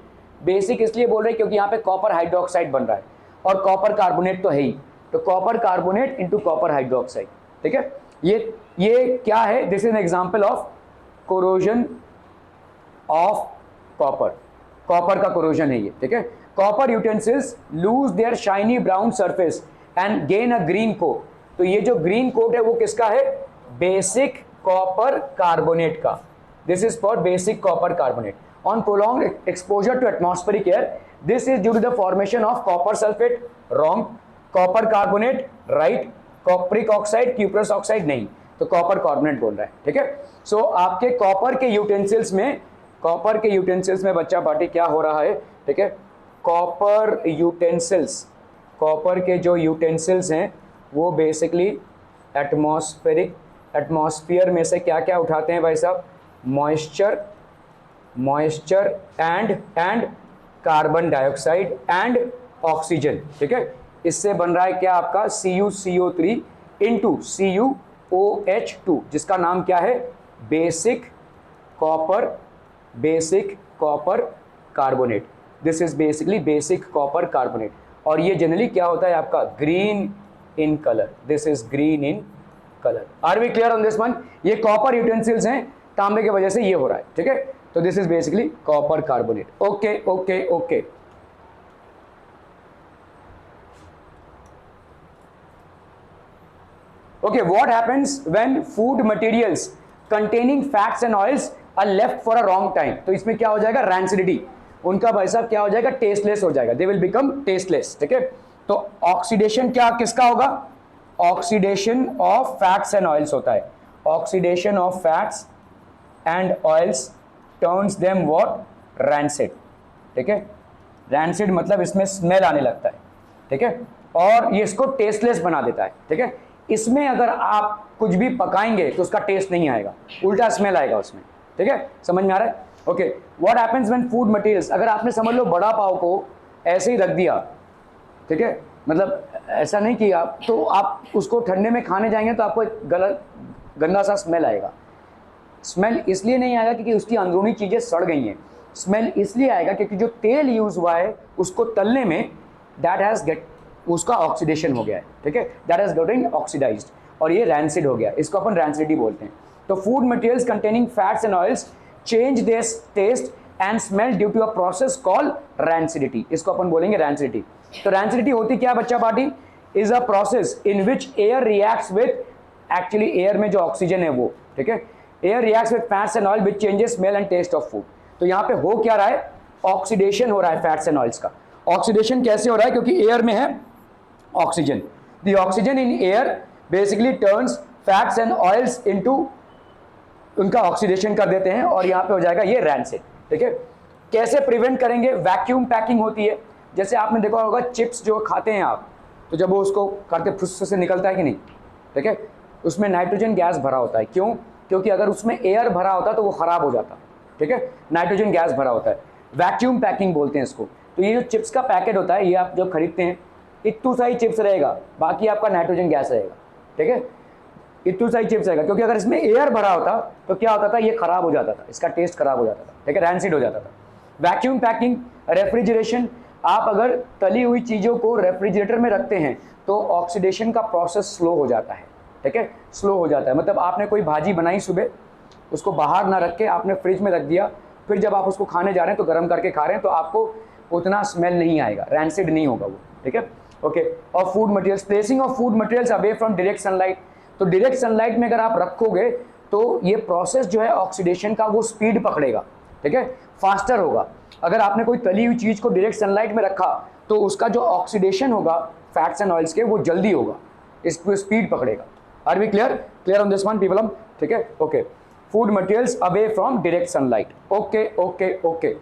बेसिक इसलिए बोल रहे हैं क्योंकि यहाँ पे कॉपर हाइड्रोक्साइड बन रहा है और कॉपर कार्बोनेट तो है ही, तो copper carbonate into copper hydroxide. ठीक है, ये क्या है? This is an example of corrosion of copper. Copper का कोरोजन है ये. ठीक है, copper utensils lose their shiny brown surface and gain a green coat. तो ये जो ग्रीन कोट है वो किसका है? बेसिक कॉपर कार्बोनेट का. This is for basic copper carbonate on prolonged exposure to atmospheric air. This is due to the formation of copper sulphate. Wrong. Copper carbonate right. Cupric oxide, cuprous oxide नहीं, तो copper carbonate बोल रहा है. ठीक है, सो आपके copper के utensils में बच्चा पार्टी क्या हो रहा है? ठीक है, कॉपर यूटेंसिल्स, कॉपर के जो यूटेंसिल्स हैं वो बेसिकली एटमॉस्फेयर में से क्या क्या उठाते हैं भाई साहब? Moisture and carbon dioxide and oxygen. ठीक है, इससे बन रहा है क्या आपका? CuCO3 इंटू CuOH2, जिसका नाम क्या है? Basic copper carbonate. This is basically basic copper carbonate. और ये जनरली क्या होता है आपका? Green in colour, this is green in colour. Are we clear on this one? ये कॉपर यूटेंसिल्स हैं, तांबे की वजह से ये हो रहा है, ठीक है। तो this is basically copper carbonate. Okay okay okay, okay, what happens when food materials containing fats and oils are left for a wrong time? तो इसमें क्या हो जाएगा, रैंसिडिटी, उनका भाई साहब क्या हो जाएगा, टेस्टलेस हो जाएगा, दे विल बिकम टेस्टलेस, ठीक है। तो ऑक्सीडेशन क्या किसका होगा, oxidation of fats and oils होता है, oxidation of fats and oils turns them what, rancid, ठीक है। रैंसिड मतलब इसमें स्मेल आने लगता है, ठीक है, और ये इसको टेस्टलेस बना देता है, ठीक है। इसमें अगर आप कुछ भी पकाएंगे तो उसका टेस्ट नहीं आएगा, उल्टा स्मेल आएगा उसमें, ठीक है, समझ में आ रहा है? Okay, what happens when food materials, अगर आपने समझ लो बड़ा पाव को ऐसे ही रख दिया, ठीक है, मतलब ऐसा नहीं कि आप तो आप उसको ठंडे में खाने जाएंगे तो आपको एक गलत गंदा सा स्मेल आएगा। स्मेल इसलिए नहीं आएगा क्योंकि उसकी अंदरूनी चीज़ें सड़ गई हैं, स्मेल इसलिए आएगा क्योंकि जो तेल यूज़ हुआ है उसको तलने में दैट हैज़ गेट, उसका ऑक्सीडेशन हो गया है, ठीक है, दैट हैज़ गोटन ऑक्सीडाइज्ड, और ये रैंसिड हो गया, इसको अपन रैंसिडिटी बोलते हैं। तो food materials containing fats and oils change their taste and smell due to a process called rancidity, इसको अपन बोलेंगे रैंसिडिटी। तो रैंसिडिटी होती क्या बच्चा party, is a process in which air reacts with, actually air में जो ऑक्सीजन है वो, ठीक है, air reacts with fats and oil which changes smell and taste of food. तो यहाँ पे हो क्या रहा है, ऑक्सीडेशन हो रहा है फैट्स एंड ऑयल्स का। ऑक्सीडेशन कैसे हो रहा है, क्योंकि एयर में है oxygen, the oxygen in air basically turns fats and oils into, उनका ऑक्सीडेशन कर देते हैं और यहाँ पे हो जाएगा ये रैंसिड, ठीक है। कैसे प्रिवेंट करेंगे, वैक्यूम पैकिंग होती है, जैसे आपने देखा होगा चिप्स जो खाते हैं आप, तो जब वो उसको करते फुस से निकलता है कि नहीं, ठीक है, उसमें नाइट्रोजन गैस भरा होता है, क्यों, क्योंकि अगर उसमें एयर भरा होता तो वो खराब हो जाता, ठीक है, नाइट्रोजन गैस भरा होता है, वैक्यूम पैकिंग बोलते हैं इसको। तो ये जो चिप्स का पैकेट होता है, ये आप जब खरीदते हैं इतू सा ही चिप्स रहेगा, बाकी आपका नाइट्रोजन गैस रहेगा, ठीक है, इतू सा ही चिप्स रहेगा, क्योंकि अगर इसमें एयर भरा होता तो क्या होता था, ये खराब हो जाता था, इसका टेस्ट खराब हो जाता था, ठीक है, रैंसिड हो जाता था। वैक्यूम पैकिंग, रेफ्रिजरेशन, आप अगर तली हुई चीज़ों को रेफ्रिजरेटर में रखते हैं तो ऑक्सीडेशन का प्रोसेस स्लो हो जाता है, ठीक है, स्लो हो जाता है, मतलब आपने कोई भाजी बनाई सुबह, उसको बाहर ना रख के आपने फ्रिज में रख दिया, फिर जब आप उसको खाने जा रहे हैं तो गर्म करके खा रहे हैं तो आपको उतना स्मेल नहीं आएगा, रैंसिड नहीं होगा वो, ठीक है, ओके। और food materials, placing of food materials away from direct sunlight, तो डायरेक्ट सनलाइट में अगर आप रखोगे तो ये प्रोसेस जो है ऑक्सीडेशन का वो स्पीड पकड़ेगा, ठीक है, फास्टर होगा। अगर आपने कोई तली हुई चीज़ को डायरेक्ट सनलाइट में रखा तो उसका जो ऑक्सीडेशन होगा फैट्स एंड ऑयल्स के वो जल्दी होगा, इसको स्पीड पकड़ेगा। Are we clear, clear on this one people, ठीक है, okay. Food materials away from direct sunlight, okay okay okay.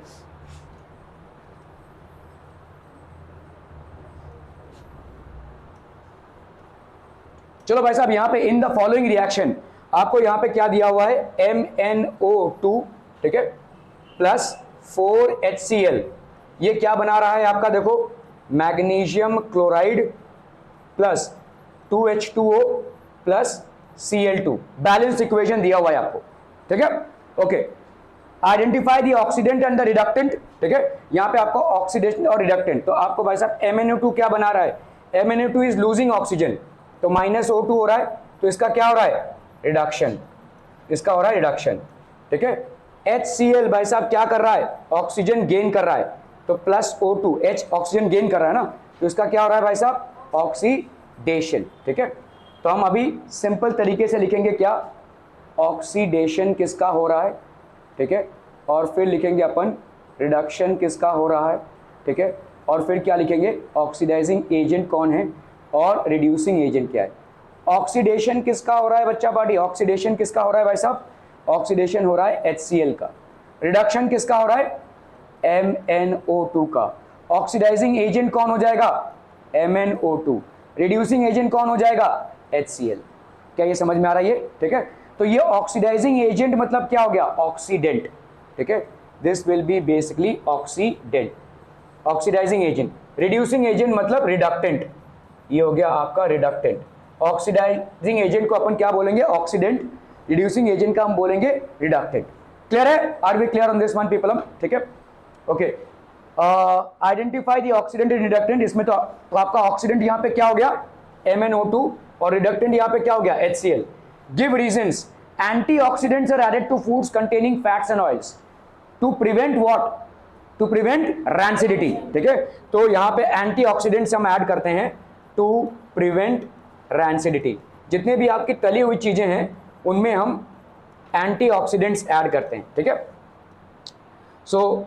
चलो भाई साहब, यहां पे इन द फॉलोइंग रिएक्शन आपको यहां पे क्या दिया हुआ है, MnO2, ठीक है, प्लस 4HCl, ये क्या बना रहा है आपका, देखो magnesium chloride plus 2H2O plus Cl2, balance equation दिया हुआ है आपको, ठीक है, okay. Identify the oxidant and the reductant, ठीक है, यहां पे आपको ऑक्सीडेशन और रिडक्टेंट, तो आपको भाई साहब MnO2 क्या बना रहा है, MnO2 इज लूजिंग ऑक्सीजन, तो -O2 हो रहा है, तो इसका क्या हो रहा है, रिडक्शन, इसका हो रहा है रिडक्शन, ठीक है। HCl भाई साहब क्या कर रहा है, ऑक्सीजन गेन कर रहा है, तो +O2, H ऑक्सीजन गेन कर रहा है ना, तो इसका क्या हो रहा है भाई साहब, ऑक्सीडेशन, ठीक है। तो हम अभी सिंपल तरीके से लिखेंगे क्या, ऑक्सीडेशन किसका हो रहा है, ठीक है, और फिर लिखेंगे अपन रिडक्शन किसका हो रहा है, ठीक है, और फिर क्या लिखेंगे, ऑक्सीडाइजिंग एजेंट कौन है और रिड्यूसिंग एजेंट क्या है। ऑक्सीडेशन किसका हो रहा है बच्चा पार्टी, ऑक्सीडेशन किसका हो रहा है भाई साहब, ऑक्सीडेशन हो रहा है HCl का, रिडक्शन किसका हो रहा है, MnO2 का, ऑक्सीडाइजिंग एजेंट कौन हो जाएगा, MnO2, रिड्यूसिंग एजेंट कौन हो जाएगा, HCl। क्या ये समझ में आ रहा है ये, ठीक है। तो ये ऑक्सीडाइजिंग एजेंट मतलब क्या हो गया, ऑक्सीडेंट, ठीक है, this will be basically oxidant, oxidising agent. Reducing agent मतलब रिडक्टेंट, ये हो गया आपका रिडक्टेंट। ऑक्सीडाइजिंग एजेंट को अपन क्या बोलेंगे, ऑक्सीडेंट, रिड्यूसिंग एजेंट का हम बोलेंगे रिडक्टेंट। क्लियर है, are we clear on this one people, ठीक है, okay. Identify the oxidant and reductant, इसमें तो आपका ऑक्सीडेंट यहाँ पे क्या हो गया, MnO2 और रिडक्टेंट यहाँ पे क्या हो गया HCl. Give reasons. Antioxidants are added to foods containing fats and oils to prevent what, to prevent rancidity. ठीक है, तो यहाँ पे एंटीऑक्सीडेंट्स हम ऐड करते हैं टू प्रिवेंट रैंसिडिटी. जितने भी आपकी तली हुई चीजें हैं उनमें हम एंटीऑक्सीडेंट्स ऐड करते हैं. ठीक है, सो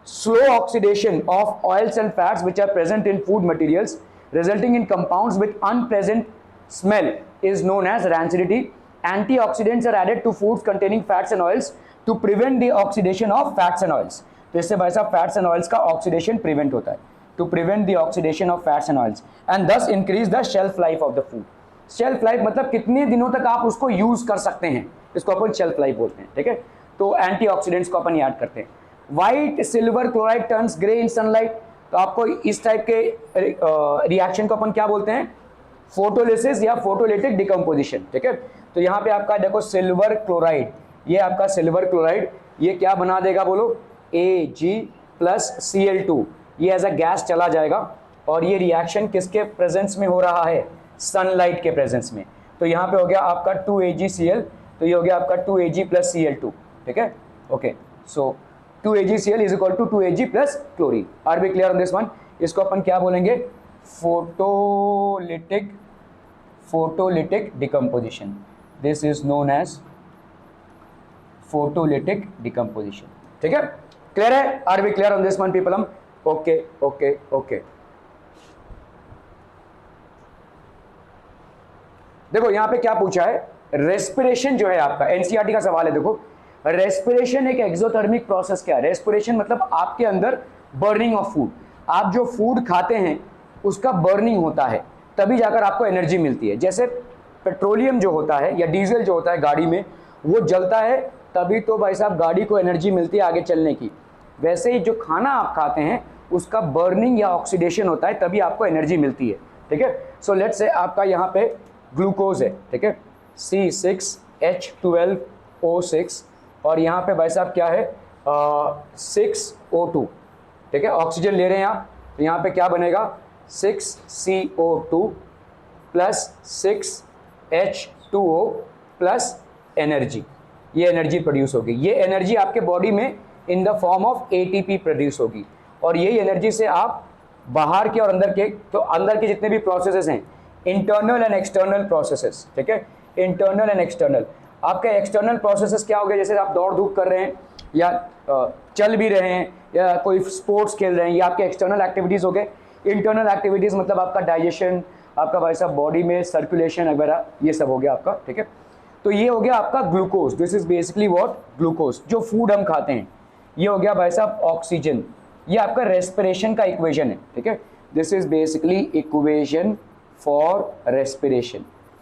slow oxidation of oils and fats which are present in food materials resulting in compounds with unpleasant smell is known as rancidity. Antioxidants are added to foods containing fats and oils to prevent the oxidation of fats and oils. तो इससे भाई साहब fats and oils का oxidation prevent होता है, to prevent the oxidation of fats and oils and thus increase the shelf life of the food. Shelf life मतलब कितने दिनों तक आप उसको यूज कर सकते हैं, इसको अपन शेल्फ लाइफ बोलते हैं. ठीक है, तो एंटीऑक्सीडेंट्स को अपन याद करते हैं. White silver chloride turns grey इन सनलाइट. तो आपको इस टाइप के रिएक्शन को अपन क्या बोलते हैं, फोटोलिसिस या फोटोलिटिक डिकम्पोजिशन. ठीक है, तो यहाँ पे आपका देखो सिल्वर क्लोराइड, ये आपका सिल्वर क्लोराइड ये क्या बना देगा बोलो, Ag+Cl2. ये एज अ गैस चला जाएगा और ये रिएक्शन किसके प्रेजेंस में हो रहा है, सनलाइट के प्रेजेंस में. तो यहाँ पे हो गया आपका 2AgCl, तो ये हो गया आपका 2Ag+Cl2. ठीक है, okay, so 2AgCl is equal to 2Ag plus chlorine. Are we clear on this one? इसको अपन क्या बोलेंगे, photolytic decomposition. This is known as photolytic decomposition. ठीक है, क्लियर है? Are we clear on this one people? हम okay okay okay. देखो यहां पे क्या पूछा है, रेस्पिरेशन जो है आपका एनसीईआरटी का सवाल है. देखो रेस्पिरेशन एक एक्सोथर्मिक प्रोसेस क्या है, रेस्पिरेशन मतलब आपके अंदर बर्निंग ऑफ फूड. आप जो फूड खाते हैं उसका बर्निंग होता है तभी जाकर आपको एनर्जी मिलती है. जैसे पेट्रोलियम जो होता है या डीजल जो होता है गाड़ी में, वो जलता है तभी तो भाई साहब गाड़ी को एनर्जी मिलती है आगे चलने की. वैसे ही जो खाना आप खाते हैं उसका बर्निंग या ऑक्सीडेशन होता है तभी आपको एनर्जी मिलती है. ठीक है, सो लेट्स से आपका यहाँ पे ग्लूकोज है. ठीक है, C6H12O6 और यहाँ पे भाई साहब क्या है 6O2. ठीक है, ऑक्सीजन ले रहे हैं आप, तो यहाँ पे क्या बनेगा 6CO2 plus 6H2O plus energy. ये एनर्जी प्रोड्यूस होगी. ये एनर्जी आपके बॉडी में in the form of ATP produce होगी और यही एनर्जी से आप बाहर के और अंदर के, तो अंदर के जितने भी प्रोसेसेस हैं, इंटरनल एंड एक्सटर्नल प्रोसेसेस. ठीक है, इंटरनल एंड एक्सटर्नल. आपके एक्सटर्नल प्रोसेसेस क्या हो गए, जैसे आप दौड़ धूप कर रहे हैं या चल भी रहे हैं या कोई स्पोर्ट्स खेल रहे हैं, ये आपके एक्सटर्नल एक्टिविटीज़ हो गए. इंटरनल एक्टिविटीज़ मतलब आपका डाइजेशन, आपका भाई साहब बॉडी में सर्कुलेशन वगैरह, ये सब हो गया आपका. ठीक है, तो ये हो गया आपका glucose. This is basically what, glucose. जो फूड हम खाते हैं ये हो गया भाई साहब ऑक्सीजन. ये आपका रेस्पिरेशन का इक्वेशन है. ठीक है, this is basically equation for respiration.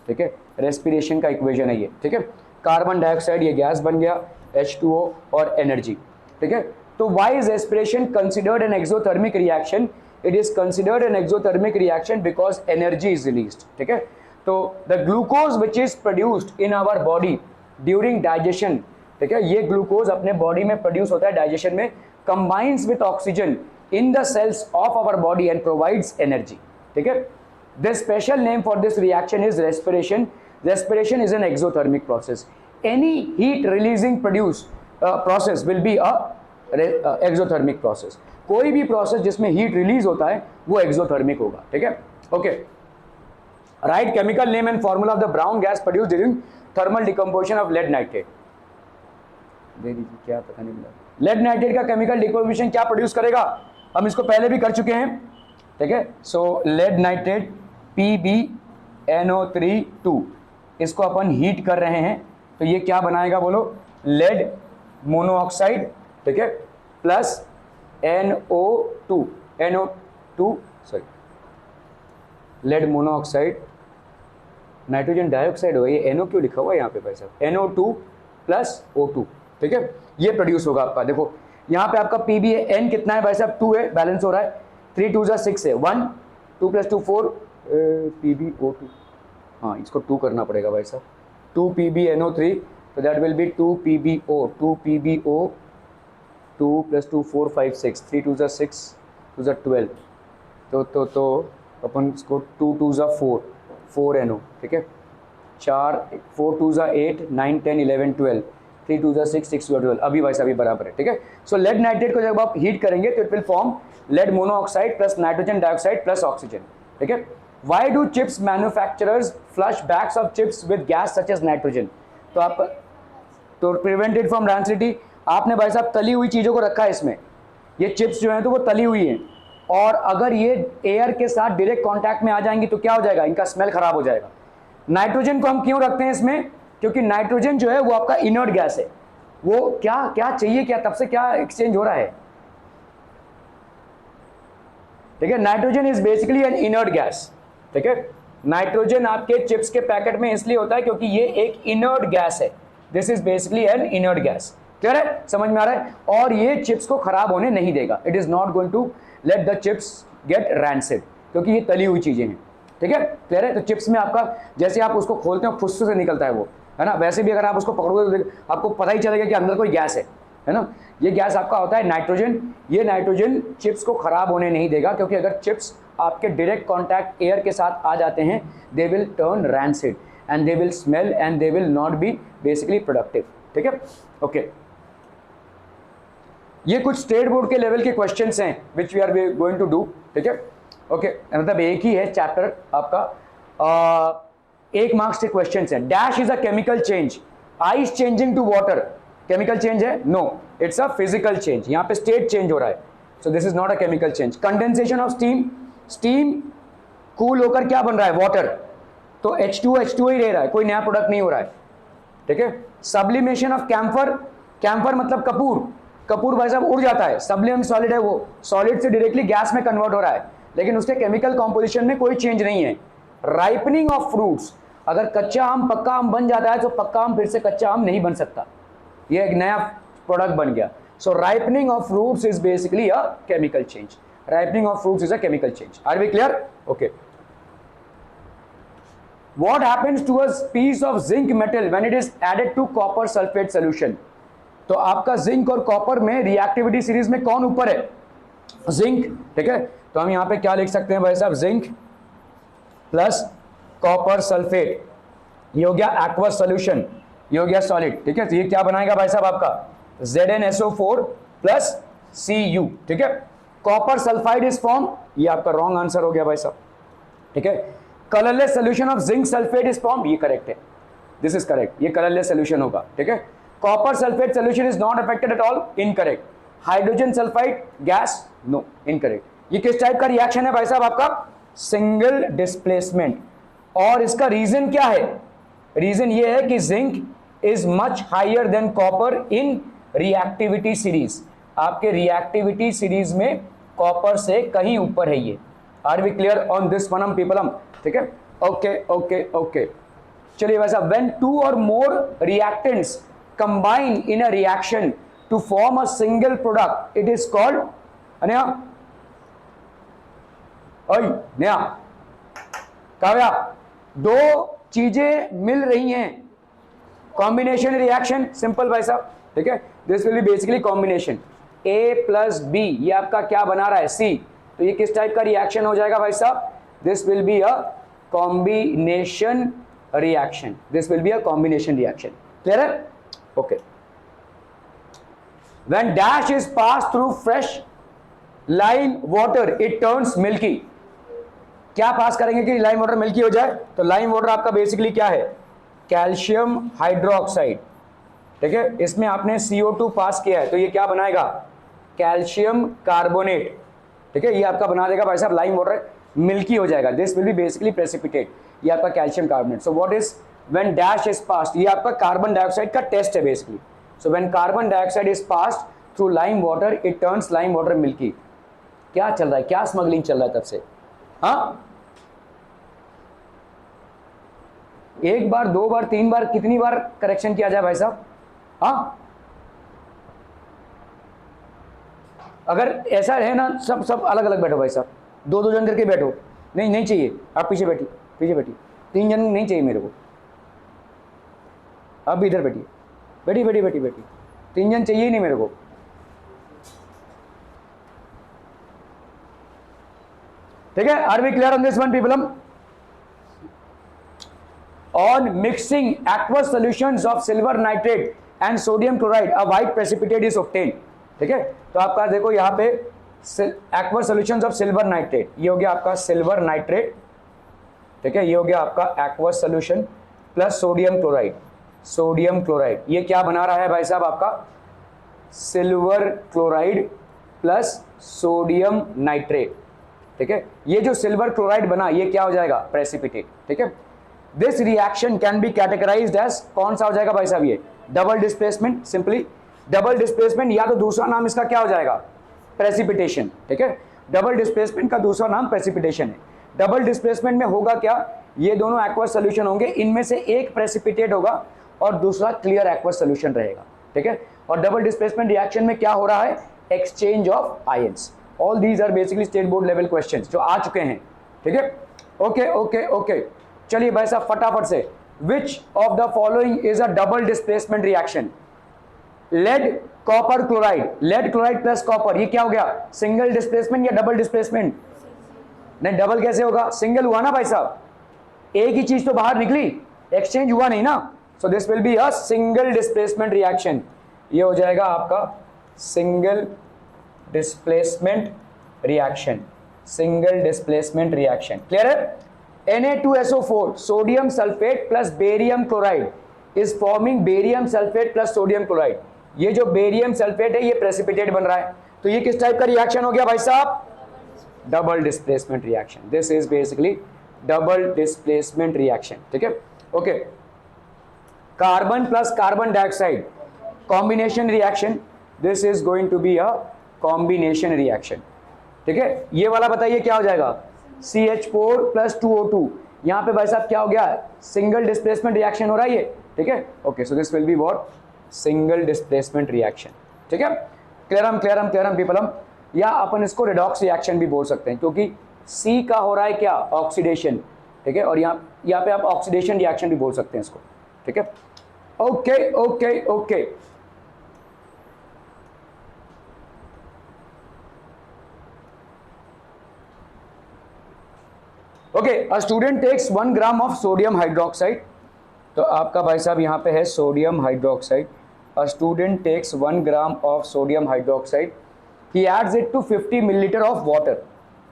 ठीक है, रेस्पिरेशन का इक्वेशन है ये. ठीक है, कार्बन डाइऑक्साइड ये गैस बन गया, H2O और एनर्जी. ठीक है, तो why is respiration considered an exothermic reaction? It is considered an exothermic reaction because energy is released. ठीक है, तो the glucose which is produced in our body during digestion. ठीक है, ये ग्लूकोज अपने बॉडी में प्रोड्यूस होता है डाइजेशन में, combines with oxygen in the cells of our body and provides energy. ठीक है, the special name for this reaction is respiration. Respiration is an exothermic process. Any heat releasing process will be a exothermic process. कोई भी process जिसमें heat release होता है वो exothermic होगा. ठीक है, okay. Write chemical name and formula of the brown gas produce during thermal decomposition of lead nitrate. दे दीजिए, क्या पता नहीं मिला. लेड नाइट्रेट का केमिकल डिकम्पोजिशन क्या प्रोड्यूस करेगा, हम इसको पहले भी कर चुके हैं. ठीक है, सो लेड नाइट्रेट PbNO3(2), इसको अपन हीट कर रहे हैं तो ये क्या बनाएगा बोलो, लेड मोनोऑक्साइड. ठीक है, plus NO2 sorry lead monoxide, nitrogen dioxide हो, ये NO क्यों लिखा हुआ है यहाँ पे भाई साहब, NO2 प्लस O2. ठीक है, ये प्रोड्यूस होगा आपका. देखो यहाँ पे आपका PB है, N कितना है भाई साहब 2 है, बैलेंस हो रहा है. 3 2 6 है, 1 2 + 2 4 PbO2. हाँ, इसको 2 करना पड़ेगा भाई साहब. 2 PbNO3, तो that will be 2 PbO 2 PbO 2 + 2 4 5 6 3 2 6 2 12. तो अपन इसको 2 2 4 4NO, ठीक है, 4 4 2 ज़ा 8 9 10 11 12 3 2 ज़ा 6 6 2 12, अभी वैसा भी बराबर है, ठीक है। सो लेड नाइट्रेट को जब आप हीट करेंगे तो it will form lead monoxide plus nitrogen dioxide plus oxygen, ठीक है। Why do chips manufacturers flush bags of chips with gas such as nitrogen? तो आप तो प्रिवेंटेड फ्रॉम रैंसिडिटी, आपने भाई साहब तली हुई चीज़ों को रखा है इसमें, ये चिप्स जो हैं तो वो तली हुई हैं, और अगर ये एयर के साथ डायरेक्ट कांटेक्ट में आ जाएंगी तो क्या हो जाएगा, इनका स्मेल खराब हो जाएगा। नाइट्रोजन को हम क्यों रखते हैं इसमें? क्योंकि नाइट्रोजन जो है वो आपका इनर्ट गैस है, वो क्या क्या चाहिए, क्या तब से क्या एक्सचेंज हो रहा है, ठीक है। Nitrogen is basically N inert gas, ठीक है। नाइट्रोजन आपके चिप्स के पैकेट में इसलिए होता है क्योंकि ये एक इनर्ट गैस है, this is basically N inert gas, clear है, समझ में आ रहा है। और ये चिप्स को खराब होने नहीं देगा, it is not going to let the chips get rancid, क्योंकि ये तली हुई चीजें हैं, ठीक है, क्लियर है। तो चिप्स में आपका जैसे आप उसको खोलते हो फुस्सू से निकलता है वो, है ना, वैसे भी अगर आप उसको पकड़ोगे तो आपको पता ही चलेगा कि अंदर कोई गैस है ना। ये गैस आपका होता है नाइट्रोजन, ये नाइट्रोजन चिप्स को खराब होने नहीं देगा, क्योंकि अगर चिप्स आपके डायरेक्ट कॉन्टैक्ट एयर के साथ आ जाते हैं they will turn rancid and they will smell and they will not be basically productive, ठीक है, ओके। ये कुछ स्टेट बोर्ड के लेवल के क्वेश्चंस हैं which we are going to do, ठीक है, ओके। मतलब एक ही है चैप्टर आपका, 1 मार्क्स के क्वेश्चंस हैं। Dash is a chemical change, ice changing to water chemical change है? No, it's a physical change, यहाँ पे स्टेट चेंज हो रहा है, so this is not a chemical change. Condensation of steam, steam cool होकर क्या बन रहा है, वाटर, तो H2 ही रह रहा है, कोई नया प्रोडक्ट नहीं हो रहा है, ठीक है। सब्लिमेशन ऑफ कैम्फर, कैम्फर मतलब कपूर, कपूर भाई साहब उड़ जाता है, सब्लिम सॉलिड है, वो सॉलिड से डायरेक्टली गैस में कन्वर्ट हो रहा है, लेकिन उसके केमिकल कॉम्पोजिशन में कोई चेंज नहीं है। राइपनिंग ऑफ फ्रूट्स, अगर कच्चा आम पक्का आम बन जाता है तो पक्का आम फिर से कच्चा आम नहीं बन सकता, ये एक नया प्रोडक्ट बन गया। So ripening of fruits is basically a chemical change, ripening of fruits is a chemical change, are we clear, okay. What happens to a piece of zinc metal when it is added to copper sulfate solution? तो आपका zinc और copper में reactivity series में कौन ऊपर है, zinc, ठीक है। तो हम यहां पे क्या लिख सकते हैं भाई साहब, जिंक प्लस कॉपर सल्फेट, ये हो गया एक्वस सोल्यूशन, ये हो गया सॉलिड, ठीक है। तो ये क्या बनाएगा भाई साहब आपका ZnSO4 प्लस Cu, ठीक है। कॉपर सल्फाइड इज फॉर्म, ये आपका रॉन्ग आंसर हो गया भाई साहब, ठीक है। Colourless solution of zinc sulphate is form, ये करेक्ट है, दिस इज करेक्ट, ये कलरलेस सोल्यूशन होगा, ठीक है। Copper sulphate solution is not affected at all, incorrect. Hydrogen sulphide gas, no, incorrect. ये किस टाइप का रिएक्शन है भाई साहब आपका, सिंगल डिस्प्लेसमेंट, और इसका रीजन क्या है, रीजन ये है कि zinc is much higher than copper in reactivity series, आपके रिएक्टिविटी सीरीज में कॉपर से कहीं ऊपर है ये, are we clear on this one people, ठीक है, ओके ओके ओके। चलिए वैसा, when two or more reactants combine in a reaction to form a single product it is called, अनया ओय नया काव्या, दो चीजें मिल रही हैं, कॉम्बिनेशन रिएक्शन, सिंपल भाई साहब, ठीक है, this will be basically combination, A plus B, ये आपका क्या बना रहा है, C, तो ये किस टाइप का रिएक्शन हो जाएगा भाई साहब, this will be a combination reaction, this will be a combination reaction, clear है, okay. When dash is pass through fresh lime water it turns milky, क्या पास करेंगे कि लाइम वाटर मिल्की हो जाए, तो लाइम वाटर आपका basically क्या है, कैल्शियम हाइड्रोक्साइड, ठीक है, इसमें आपने CO2 पास किया है तो ये क्या बनाएगा, कैल्शियम कार्बोनेट, ठीक है, ये आपका बना देगा भाई साहब लाइम वाटर, मिल्की हो जाएगा, this will be basically precipitate, ये आपका calcium carbonate. So what is when dash is passed, ये आपका कार्बन डाइऑक्साइड का टेस्ट है basically, so when carbon dioxide is passed through lime water it turns lime water milky. क्या चल रहा है, क्या स्मगलिंग चल रहा है तब से, हाँ, एक बार, दो बार, तीन बार, कितनी बार करेक्शन किया जाए भाई साहब, हाँ, अगर ऐसा है ना, सब सब अलग अलग बैठो भाई साहब, दो दो जन करके बैठो, नहीं नहीं चाहिए, आप पीछे बैठिए, पीछे बैठिए, 3 जन नहीं चाहिए मेरे को, आप भी इधर बैठिए, बैठी बैठी बैठी बैठी, 3 जन चाहिए ही नहीं मेरे को, ठीक है, are we clear on this one people, on mixing aqueous solutions of silver nitrate and sodium chloride a white precipitate is obtain. ठीक है, तो आपका देखो यहाँ पे aqueous solutions of silver nitrate, ये हो गया आपका सिल्वर नाइट्रेट। ठीक है, ये हो गया आपका aqueous solution plus sodium chloride, sodium chloride, ये क्या बना रहा है भाई साहब आपका silver chloride plus sodium nitrate. ठीक है, ये जो सिल्वर क्लोराइड बना ये क्या हो जाएगा प्रेसिपिटेट। ठीक है, this reaction can be categorised as, कौन सा हो जाएगा भाई साहब ये double displacement, simply double displacement, या तो दूसरा नाम इसका क्या हो जाएगा प्रेसिपिटेशन। ठीक है, डबल डिस्प्लेसमेंट का दूसरा नाम प्रेसिपिटेशन है। डबल डिस्प्लेसमेंट में होगा क्या, ये दोनों एक्वस सॉल्यूशन होंगे, इनमें से एक प्रेसिपिटेट होगा और दूसरा क्लियर एक्वस सॉल्यूशन रहेगा। ठीक है, और डबल डिस्प्लेसमेंट रिएक्शन में क्या हो रहा है exchange of ions. All these are basically state board level questions जो आ चुके हैं। ठीक है, ओके ओके ओके, चलिए भाई साहब फटाफट से, which of the following is a double displacement reaction, lead copper chloride, lead chloride plus copper, ये क्या हो गया सिंगल डिस्प्लेसमेंट या डबल डिस्प्लेसमेंट, नहीं डबल कैसे होगा, सिंगल हुआ ना भाई साहब, एक ही चीज तो बाहर निकली, एक्सचेंज हुआ नहीं ना, सो this will be a single displacement reaction, ये हो जाएगा आपका single displacement reaction, single displacement reaction. Clear है, Na2SO4 sodium sulphate plus barium chloride is forming barium sulphate plus sodium chloride, ये जो बेरियम सल्फेट है ये प्रेसिपिटेट बन रहा है, तो ये किस टाइप का रिएक्शन हो गया भाई साहब double displacement reaction, this is basically double displacement reaction. ठीक है, okay, carbon plus carbon dioxide combination reaction, this is going to be a combination reaction. ठीक है, ये वाला बताइए क्या हो जाएगा CH4 प्लस 2O2, यहाँ पे भाई साहब क्या हो गया सिंगल डिस्प्लेसमेंट रिएक्शन हो रहा है ये। ठीक है, okay, so this will be what single displacement reaction. ठीक है, क्लियरम पीपलम, या अपन इसको रिडॉक्स रिएक्शन भी बोल सकते हैं क्योंकि C का हो रहा है क्या ऑक्सीडेशन। ठीक है, और यहाँ पे आप ऑक्सीडेशन रिएक्शन भी बोल सकते हैं इसको। ठीक है, okay okay okay, okay, a student takes 1 gram of sodium hydroxide, तो आपका भाई साहब यहाँ पे है sodium hydroxide, a student takes 1 gram of sodium hydroxide, he adds it to 50 millilitre of water,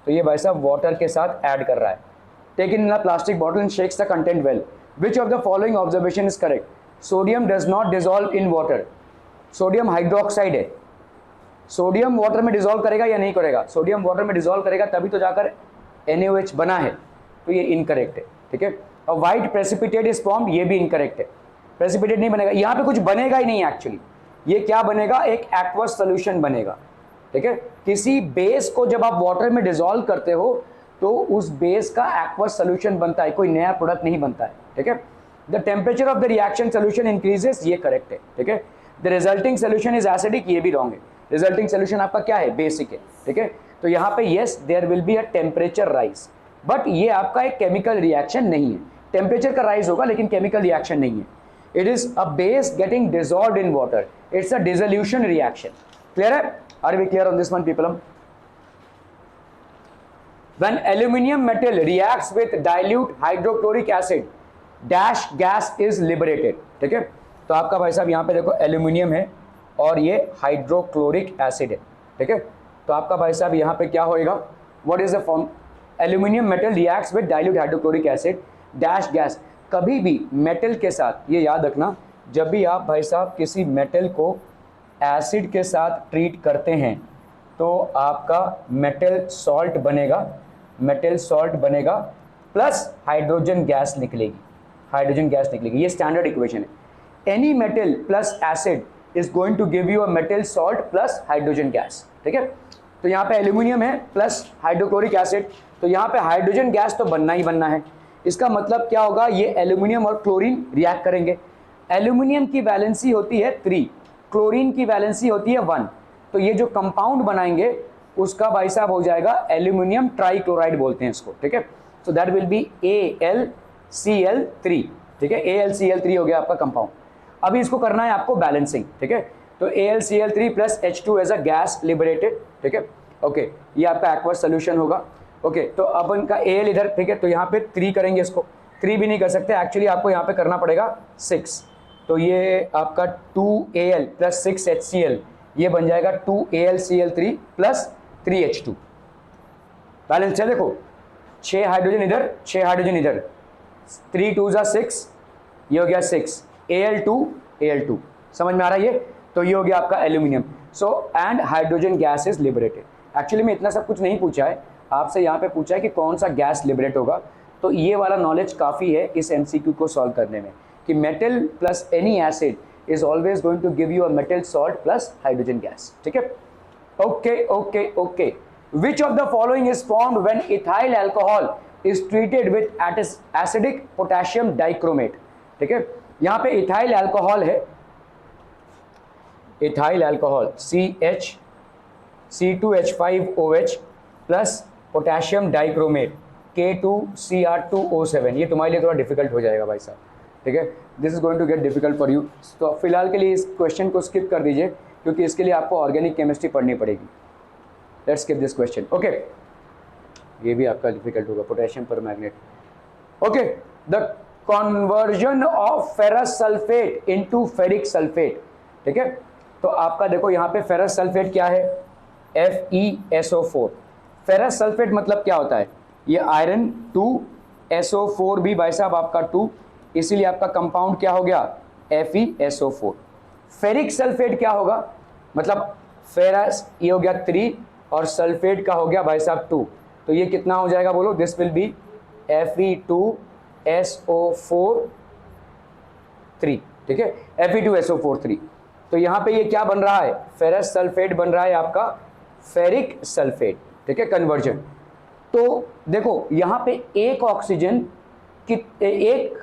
तो ये भाई साहब वाटर के साथ ऐड कर रहा है, taken in a plastic bottle and shakes the content well, which of the following observation is correct, sodium does not dissolve in water, sodium hydroxide है, सोडियम वाटर में डिजॉल्व करेगा या नहीं करेगा, सोडियम वाटर में डिजॉल्व करेगा तभी तो जाकर NaOH बना है, तो ये इनकरेक्ट है। ठीक है, और व्हाइट प्रेसिपिटेट इज फॉर्म, ये भी इनकरेक्ट है, प्रेसिपिटेट नहीं बनेगा, यहाँ पे कुछ बनेगा ही नहीं एक्चुअली, ये क्या बनेगा एक एक्वस सॉल्यूशन बनेगा। ठीक है, किसी बेस को जब आप वाटर में डिजॉल्व करते हो तो उस बेस का एक्वस सॉल्यूशन बनता है, कोई नया प्रोडक्ट नहीं बनता है। ठीक है, the temperature of the reaction solution increases, ये करेक्ट है। ठीक है, the resulting solution is acidic, ये भी रॉन्ग है, रिजल्टिंग सॉल्यूशन आपका क्या है बेसिक है। ठीक है, तो यहाँ पे yes there will be a temperature rise, but ये आपका एक केमिकल रिएक्शन नहीं है, टेम्परेचर का राइज होगा लेकिन केमिकल रिएक्शन नहीं है, it is a base getting dissolved in water, it's a dissolution reaction. Clear है, are we clear on this one people? When aluminum metal reacts with dilute hydrochloric acid, dash gas is liberated। ठीक है, तो आपका भाई साहब यहाँ पे देखो एल्यूमिनियम है और ये हाइड्रोक्लोरिक एसिड है। ठीक है, तो आपका भाई साहब यहाँ पे क्या होएगा, what is the form, aluminium metal reacts with dilute hydrochloric acid dash gas, कभी भी मेटल के साथ ये याद रखना, जब भी आप भाई साहब किसी मेटल को एसिड के साथ ट्रीट करते हैं तो आपका मेटल सॉल्ट बनेगा, मेटल सॉल्ट बनेगा प्लस हाइड्रोजन गैस निकलेगी, हाइड्रोजन गैस निकलेगी, ये स्टैंडर्ड इक्वेशन है। Any metal plus acid is going to give you a metal salt plus hydrogen gas. ठीक है, तो यहाँ पे एल्यूमिनियम है प्लस हाइड्रोक्लोरिक एसिड, तो यहाँ पे हाइड्रोजन गैस तो बनना ही बनना है। इसका मतलब क्या होगा, ये एल्यूमिनियम और क्लोरीन रिएक्ट करेंगे, एल्यूमिनियम की वैलेंसी होती है 3, क्लोरीन की वैलेंसी होती है 1, तो ये जो कंपाउंड बनाएंगे उसका भाई साहब हो जाएगा एल्यूमिनियम ट्राइक्लोराइड बोलते हैं इसको। ठीक है, so that will be AlCl3। ठीक है, AlCl3 हो गया आपका कंपाउंड। अभी इसको करना है आपको बैलेंसिंग। ठीक है, तो AlCl3 plus H2 as a gas liberated. ठीक है, ओके, ये आपका एक्वस सोल्यूशन होगा। ओके, तो अपन का Al इधर, ठीक है, तो यहाँ पे 3 करेंगे इसको, 3 भी नहीं कर सकते, एक्चुअली आपको यहाँ पे करना पड़ेगा 6। तो ये आपका 2Al प्लस 6HCl ये बन जाएगा 2AlCl3 प्लस 3H2। बैलेंस है, देखो 6 हाइड्रोजन इधर, 6 हाइड्रोजन इधर, 3 2 जा 6, ये हो गया 6, Al2 समझ में आ रहा है ये? तो ये हो गया आपका aluminium. So and hydrogen gas is liberated. Actually में इतना सब कुछ नहीं पूछा है आपसे, यहाँ पे पूछा है कि कौन सा गैस लिबरेट होगा। तो ये वाला नॉलेज काफ़ी है इस MCQ को सॉल्व करने में कि metal plus any acid is always going to give you a metal salt plus hydrogen gas. ठीक है, okay okay okay. Which of the following is formed when ethyl alcohol is treated with acidic potassium dichromate. ठीक है, यहाँ पे ethyl alcohol है, ethyl alcohol C2H5OH plus potassium dichromate K2Cr2O7। ये तुम्हारे लिए थोड़ा डिफिकल्ट हो जाएगा भाई साहब। ठीक है, this is going to get difficult for you. तो फिलहाल के लिए इस क्वेश्चन को स्किप कर दीजिए क्योंकि इसके लिए आपको ऑर्गेनिक केमिस्ट्री पढ़नी पड़ेगी। Let's skip this question. Okay, ये भी आपका डिफिकल्ट होगा, पोटेशियम पर magnet. Okay, the conversion of ferrous sulphate into ferric sulphate. ठीक है, तो आपका देखो यहाँ पे फेरस सल्फेट क्या है, FeSO4। फेरस सल्फेट मतलब क्या होता है, ये आयरन 2SO4 भी भाई साहब आपका 2, इसीलिए आपका कंपाउंड क्या हो गया, FeSO4। फेरिक सल्फेट क्या होगा, मतलब फेरस ये हो गया 3 और सल्फेट का हो गया भाई साहब 2, तो ये कितना हो जाएगा बोलो, दिस विल बी Fe2SO4 3। ठीक है, Fe2SO4 3। तो यहाँ पे ये क्या बन रहा है, फेरस सल्फेट बन रहा है आपका फेरिक सल्फेट। ठीक है, कन्वर्जन। तो देखो यहाँ पे एक ऑक्सीजन एक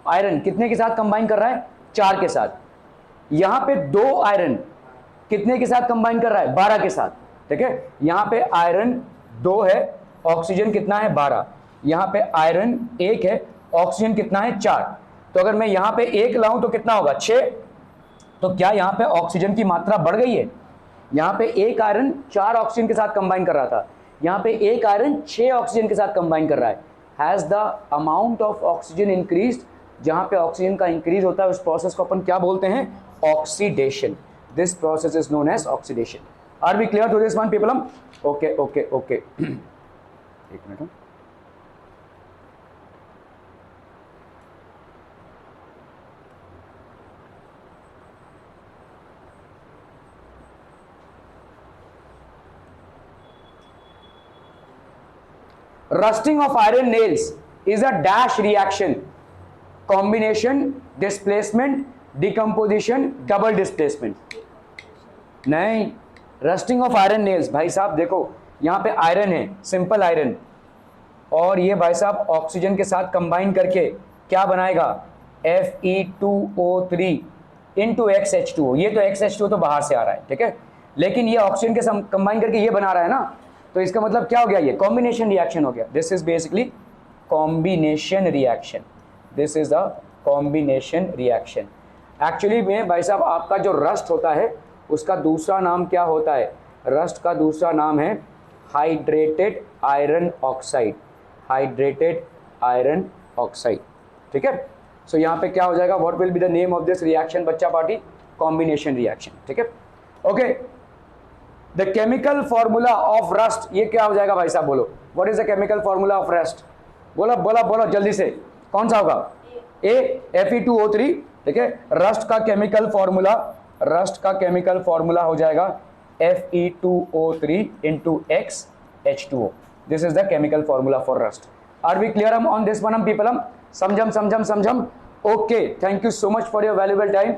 आयरन कितने के साथ कंबाइन कर रहा है, 4 के साथ। यहाँ पे 2 आयरन कितने के साथ कंबाइन कर रहा है, 12 के साथ। ठीक है, यहाँ पे आयरन 2 है, ऑक्सीजन कितना है 12, यहाँ पे आयरन 1 है, ऑक्सीजन कितना है 4। तो अगर मैं यहाँ पे 1 लाऊं तो कितना होगा 6। तो क्या यहाँ पे ऑक्सीजन की मात्रा बढ़ गई है, यहाँ पे एक आयरन 4 ऑक्सीजन के साथ कंबाइन कर रहा था, यहाँ पे एक आयरन 6 ऑक्सीजन के साथ कंबाइन कर रहा है। Has the amount of oxygen increase, जहाँ पे ऑक्सीजन का इंक्रीज होता है उस प्रोसेस को अपन क्या बोलते हैं, oxidation. This process is known as oxidation. Are we clear to this one people? Okay okay okay. एक minute. Rusting of iron nails is a dash reaction, combination, displacement, decomposition, double displacement। नहीं, rusting of iron nails भाई साहब देखो यहाँ पे iron है, simple iron, और ये भाई साहब ऑक्सीजन के साथ कंबाइन करके क्या बनाएगा, Fe2O3 इंटू XH2O। ये तो XH2O तो बाहर से आ रहा है, ठीक है, लेकिन ये ऑक्सीजन के साथ कंबाइन करके ये बना रहा है ना, तो इसका मतलब क्या हो गया, ये कॉम्बिनेशन रिएक्शन हो गया। This is basically combination reaction, this is a combination reaction. Actually में भाई साहब आपका जो रस्ट होता है उसका दूसरा नाम क्या होता है, रस्ट का दूसरा नाम है hydrated iron oxide, hydrated iron oxide. ठीक है, सो यहाँ पे क्या हो जाएगा, what will be the name of this reaction बच्चा पार्टी, कॉम्बिनेशन रिएक्शन। ठीक है, okay. The chemical formula of rust, ये क्या हो जाएगा भाई साहब, बोलो what is the chemical formula of rust, बोलो बोलो बोलो जल्दी से, कौन सा होगा, Fe2O3। ठीक है, रस्ट का केमिकल फॉर्मूला, रस्ट का केमिकल फॉर्मूला हो जाएगा Fe2O3 into XH2O। This is the chemical formula for rust. Are we clear on this one people? समझम समझम समझम। Okay, thank you so much for your valuable time.